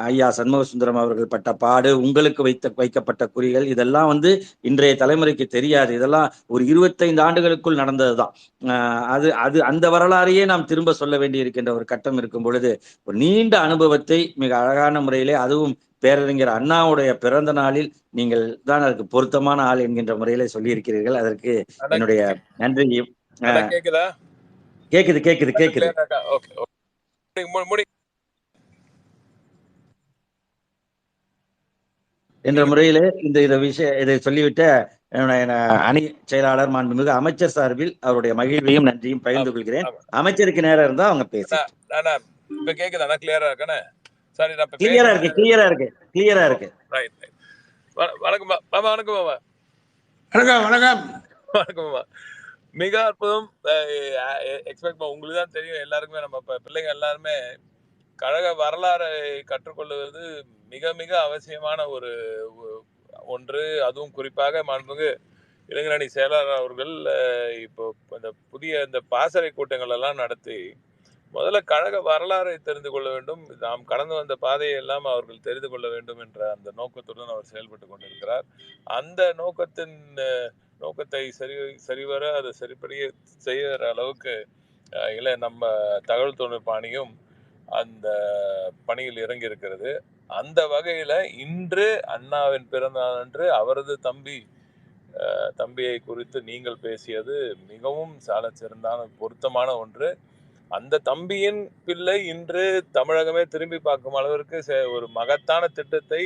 ஐயா சண்முக சுந்தரம் அவர்கள் பட்ட பாடு, உங்களுக்கு வைக்கப்பட்ட குறிகள், இதெல்லாம் இன்றைய தலைமுறைக்கு தெரியாது. இதெல்லாம் ஒரு 25 ஆண்டுகளுக்குள் நடந்ததுதான். அது அந்த வரலாறையே நாம் திரும்ப சொல்ல வேண்டி இருக்கின்ற ஒரு கட்டம் இருக்கும் பொழுது, ஒரு நீண்ட அனுபவத்தை மிக அழகான முறையிலே, அதுவும் பேரறிஞர் அண்ணாவுடைய பிறந்த நாளில் நீங்கள் தான் அதுக்கு பொருத்தமான ஆள் என்கின்ற முறையிலே சொல்லி இருக்கிறீர்கள். அதற்கு என்னுடைய நன்றியும். கேக்குது கேக்குது கேக்குது என்ற முறையிலே இதை சொல்லிவிட்டு அணி செயலாளர் மாண்புமிகு அமைச்சர் சார்பில் அவருடைய மகிழ்வையும் நன்றியும் பகிர்ந்து கொள்கிறேன். அமைச்சருக்கு நேரம் இருந்தா அவங்க பேச. கிளியரா இருக்கு.
வணக்கம். மிக அற்புதம். உங்களுக்கு தான் தெரியும், எல்லாருக்குமே நம்ம பிள்ளைங்க எல்லாருமே கழக வரலாறை கற்றுக்கொள்வது மிக மிக அவசியமான ஒன்று. அதுவும் குறிப்பாக மாண்புமிகு இளைஞரணி செயலாளர் அவர்கள் இப்போ இந்த புதிய இந்த பாசறை கூட்டங்கள் எல்லாம் நடத்தி முதல்ல கழக வரலாறை தெரிந்து கொள்ள வேண்டும், நாம் கடந்து வந்த பாதையை எல்லாம் அவர்கள் தெரிந்து கொள்ள வேண்டும் என்ற அந்த நோக்கத்துடன் அவர் செயல்பட்டு கொண்டிருக்கிறார். அந்த நோக்கத்தை சரிவர அதை சரிப்படியே செய்கிற அளவுக்கு நம்ம தகவல் தொழில்நுட்ப அணியும் அந்த பணியில் இறங்கி இருக்கிறது. அந்த வகையில இன்று அண்ணாவின் பிறந்த நாள் அன்று அவரது தம்பியை குறித்து நீங்கள் பேசியது மிகவும் சால சிறந்தான பொருத்தமான ஒன்று. அந்த தம்பியின் பிள்ளை இன்று தமிழகமே திரும்பி பார்க்கும் அளவிற்கு ஒரு மகத்தான திட்டத்தை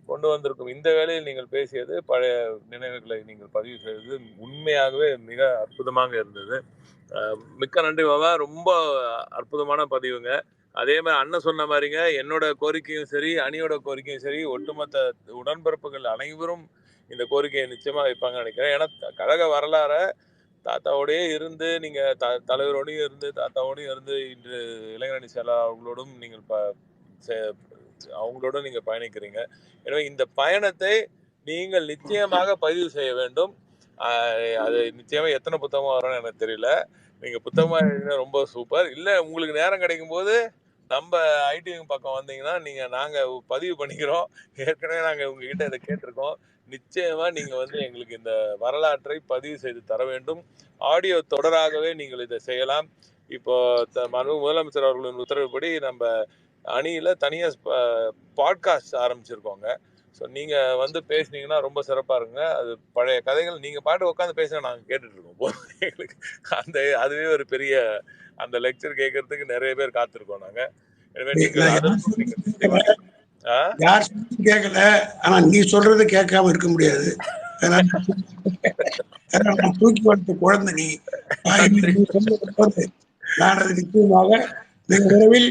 கொண்டு வந்திருக்கும் இந்த வேளையில் நீங்கள் பேசியது, பழைய நினைவுகளை நீங்கள் பதிவு செய்தது உண்மையாகவே மிக அற்புதமாக இருந்தது. மிக்க நன்றி பாபா, ரொம்ப அற்புதமான பதிவுங்க. அதே மாதிரி அண்ணன் சொன்ன மாதிரிங்க, என்னோட கோரிக்கையும் சரி, அணியோட கோரிக்கையும் சரி, ஒட்டுமொத்த உடன்பிறப்புகள் அனைவரும் இந்த கோரிக்கையை நிச்சயமா வைப்பாங்க நினைக்கிறேன். ஏன்னா கழக வரலாற தாத்தாவோடய இருந்து, நீங்க தலைவரோடையும் இருந்து, தாத்தாவோடையும் இருந்து, இன்று இளைஞரணி செயலாளர் அவர்களோடும் நீங்கள் அவங்களோட நீங்க பயணிக்கிறீங்க. எனவே இந்த பயணத்தை நீங்கள் நிச்சயமாக பதிவு செய்ய வேண்டும். அது நிச்சயமா எத்தனை புத்தகமா வரும்னு எனக்கு தெரியல. நீங்க புத்தகமா எழுதினா ரொம்ப சூப்பர். இல்ல உங்களுக்கு நேரம் கிடைக்கும் போது நம்ம ஐடி பக்கம் வந்தீங்கன்னா நாங்க பதிவு பண்ணிக்கிறோம். ஏற்கனவே நாங்க உங்ககிட்ட இதை கேட்டிருக்கோம். நிச்சயமா நீங்க எங்களுக்கு இந்த வரலாற்றை பதிவு செய்து தர வேண்டும். ஆடியோ தொடராகவே நீங்கள் இதை செய்யலாம். இப்போ முதலமைச்சர் அவர்களின் உத்தரவுப்படி நம்ம அணியில தனியா பாட்காஸ்ட் ஆரம்பிச்சிருக்கோங்க. ஸோ நீங்க பேசுனீங்கன்னா ரொம்ப சிறப்பா இருக்குங்க. அது பழைய கதைகள் நீங்க பாட்டு உட்காந்து பேசுனா நாங்க கேட்டுட்டு இருக்கோம். எங்களுக்கு அதுவே ஒரு பெரிய அந்த லெக்சர் கேட்கறதுக்கு நிறைய பேர் காத்திருக்கோம் நாங்க. எனவே நீங்கள் அதற்கும் நீங்க நிச்சயமா
யார் கேட்கல, ஆனா நீ சொல்றது கேட்காம இருக்க முடியாது. நான் தூக்கி வளர்த்த குழந்தை நீ நான் அது நிச்சயமாக மிக விரைவில்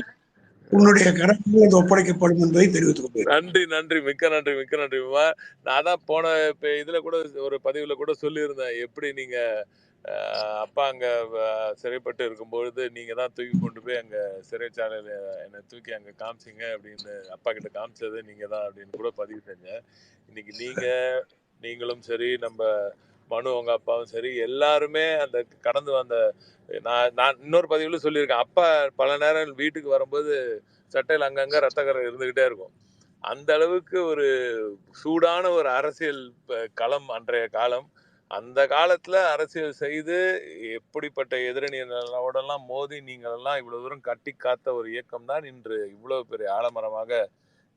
உன்னுடைய கடமைகள் அது ஒப்படைக்கப்படும் என்பதை தெரிவித்துக் கொள்கிறேன்.
நன்றி நன்றி மிக்க நன்றி மிக்க நன்றி. நான் தான் போன இதுல கூட ஒரு பதிவுல கூட சொல்லியிருந்தேன், எப்படி நீங்க அப்பா அங்க சிறைப்பட்டு இருக்கும்பொழுது நீங்க தான் தூக்கி கொண்டு போய் அங்க சிறைச்சாலையில என்னை தூக்கி அங்க காமிச்சிங்க அப்படின்னு அப்பா கிட்ட காமிச்சது நீங்க தான் அப்படின்னு கூட பதிவு செஞ்சேன். இன்னைக்கு நீங்களும் சரி, நம்ம மனு உங்க அப்பாவும் சரி, எல்லாருமே அந்த கடந்து வந்த நான் இன்னொரு பதிவுல சொல்லியிருக்கேன், அப்பா பல நேரம் வீட்டுக்கு வரும்போது சட்டையில் அங்கங்க ரத்தக்கரை இருந்துகிட்டே இருக்கும். அந்த அளவுக்கு ஒரு சூடான ஒரு அரசியல் களம் அன்றைய காலம். அந்த காலத்துல அரசியல் செய்து எப்படிப்பட்ட எதிரணியோடெல்லாம் மோதி நீங்கள் எல்லாம் இவ்வளவு தூரம் கட்டி காத்த ஒரு இயக்கம் தான் இன்று இவ்வளவு பெரிய ஆலமரமாக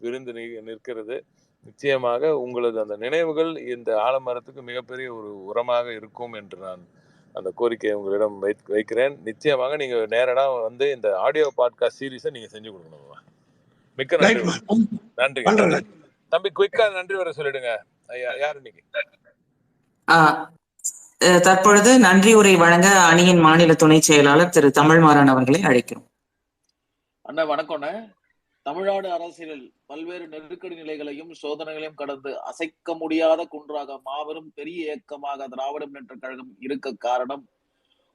விருந்து நிற்கிறது. நிச்சயமாக உங்களது அந்த நினைவுகள் இந்த ஆலமரத்துக்கு மிகப்பெரிய ஒரு உரமாக இருக்கும் என்று நான் அந்த கோரிக்கையை உங்களிடம் வைக்கிறேன். நிச்சயமாக நீங்க நேரடா இந்த ஆடியோ பாட்காஸ்ட் சீரீஸை நீங்க செஞ்சு கொடுக்கணும். மிக்க நன்றி. நன்றி தம்பி. குயிக்கா நன்றி வர சொல்லிடுங்க. யார் இன்னைக்கு
தற்பொழுது நன்றி உரை வழங்க அணியின் மாநில துணை செயலாளர் திரு தமிழ்மாறன் அவர்களை அழைக்கிறோம்.
அண்ணா வணக்கம்ண்ணே. தமிழ்நாடு அரசியலில் பல்வேறு நெருக்கடி நிலைகளையும் சோதனைகளையும் கடந்து அசைக்க முடியாத குன்றாக மாபெரும் பெரிய இயக்கமாக திராவிட முன்னேற்ற கழகம் இருக்க காரணம்,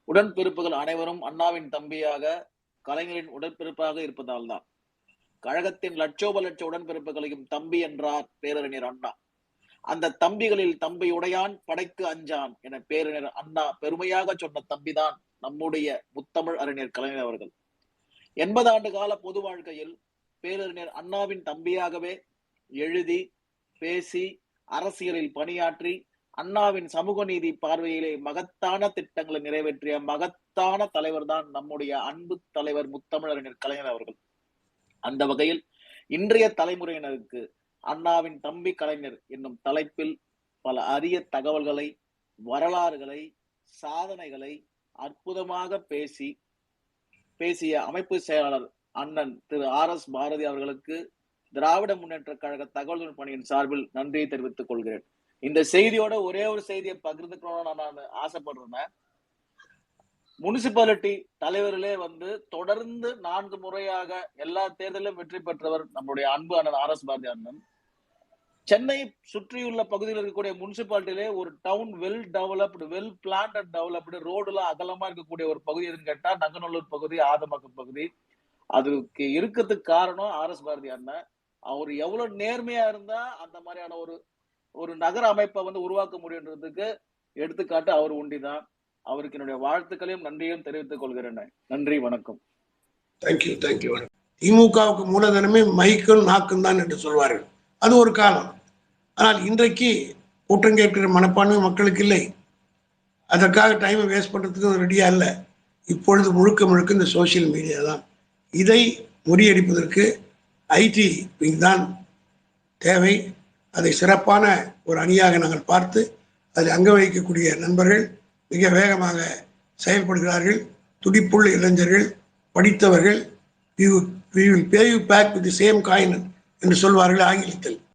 உடன்பிறப்புகள் அனைவரும் அண்ணாவின் தம்பியாக, கலைஞரின் உடன்பிறப்பாக இருப்பதால் தான். கழகத்தின் லட்சோப லட்ச உடன்பிறப்புகளையும் தம்பி என்றார் பேரறிஞர் அண்ணா. அந்த தம்பிகளில் தம்பி உடையான் படைக்கு அஞ்சான் என பேரறிஞர் அண்ணா பெருமையாக சொன்ன தம்பிதான் நம்முடைய முத்தமிழ் அறிஞர் கலைஞர் அவர்கள். 80 ஆண்டு கால பொது வாழ்க்கையில் பேரறிஞர் அண்ணாவின் தம்பியாகவே எழுதி, பேசி, அரசியலில் பணியாற்றி, அண்ணாவின் சமூக நீதி பார்வையிலே மகத்தான திட்டங்களை நிறைவேற்றிய மகத்தான தலைவர் தான் நம்முடைய அன்பு தலைவர் முத்தமிழறிஞர் கலைஞர் அவர்கள். அந்த வகையில் இன்றைய தலைமுறையினருக்கு அண்ணாவின் தம்பி கலைஞர் என்னும் தலைப்பில் பல அரிய தகவல்களை, வரலாறுகளை, சாதனைகளை அற்புதமாக பேசிய அமைப்பு செயலாளர் அண்ணன் திரு RS பாரதி அவர்களுக்கு திராவிட முன்னேற்ற கழக தகவல் பணியின் சார்பில் நன்றியை தெரிவித்துக் கொள்கிறேன். இந்த செய்தியோட ஒரே ஒரு செய்தியை பகிர்ந்துக்கணும்னு நான் ஆசைப்படுறேன். முனிசிபாலிட்டி தலைவர்களே தொடர்ந்து 4 முறையாக எல்லா தேர்தலிலும் வெற்றி பெற்றவர் நம்முடைய அன்பு அண்ணன் RS பாரதி அண்ணன். சென்னை சுற்றியுள்ள பகுதியில் இருக்கக்கூடிய முனிசிபாலிட்டியிலே ஒரு town well developed, well planned and developed, ரோடுலாம் அகலமா இருக்கக்கூடிய ஒரு பகுதி எதுன்னு கேட்டா நங்கநல்லூர் பகுதி, ஆதமக்கம் பகுதி. அதுக்கு இருக்கிறதுக்கு காரணம் RS பாரதி அண்ணன். அவர் எவ்வளவு நேர்மையா இருந்தா அந்த மாதிரியான ஒரு நகர அமைப்பை உருவாக்க முடியுன்றதுக்கு எடுத்துக்காட்டு அவர் உண்டிதான். அவருக்கு என்னுடைய வாழ்த்துக்களையும் நன்றியும் தெரிவித்துக் கொள்கிறேன். நன்றி, வணக்கம்.
தேங்க்யூ. திமுகவுக்கு மூலதனமே மைக்கும் நாக்கும் தான் என்று சொல்வார்கள். அது ஒரு காலம். ஆனால் இன்றைக்கு கூட்டம் கேட்கிற மனப்பான்மை மக்களுக்கு இல்லை. அதற்காக டைமை வேஸ்ட் பண்ணுறதுக்கு ரெடியா இல்லை. இப்பொழுது முழுக்க இந்த சோசியல் மீடியா தான். இதை முறியடிப்பதற்கு ஐடி விங் தான் தேவை. அதை சிறப்பான ஒரு அணியாக நாங்கள் பார்த்து அதில் அங்க வகிக்கக்கூடிய நண்பர்கள் மிக வேகமாக செயல்படுகிறார்கள். துடிப்புள்ள இளைஞர்கள், படித்தவர்கள். we will pay you back with the same coin என்று சொல்வார்கள் ஆங்கிலத்தில்.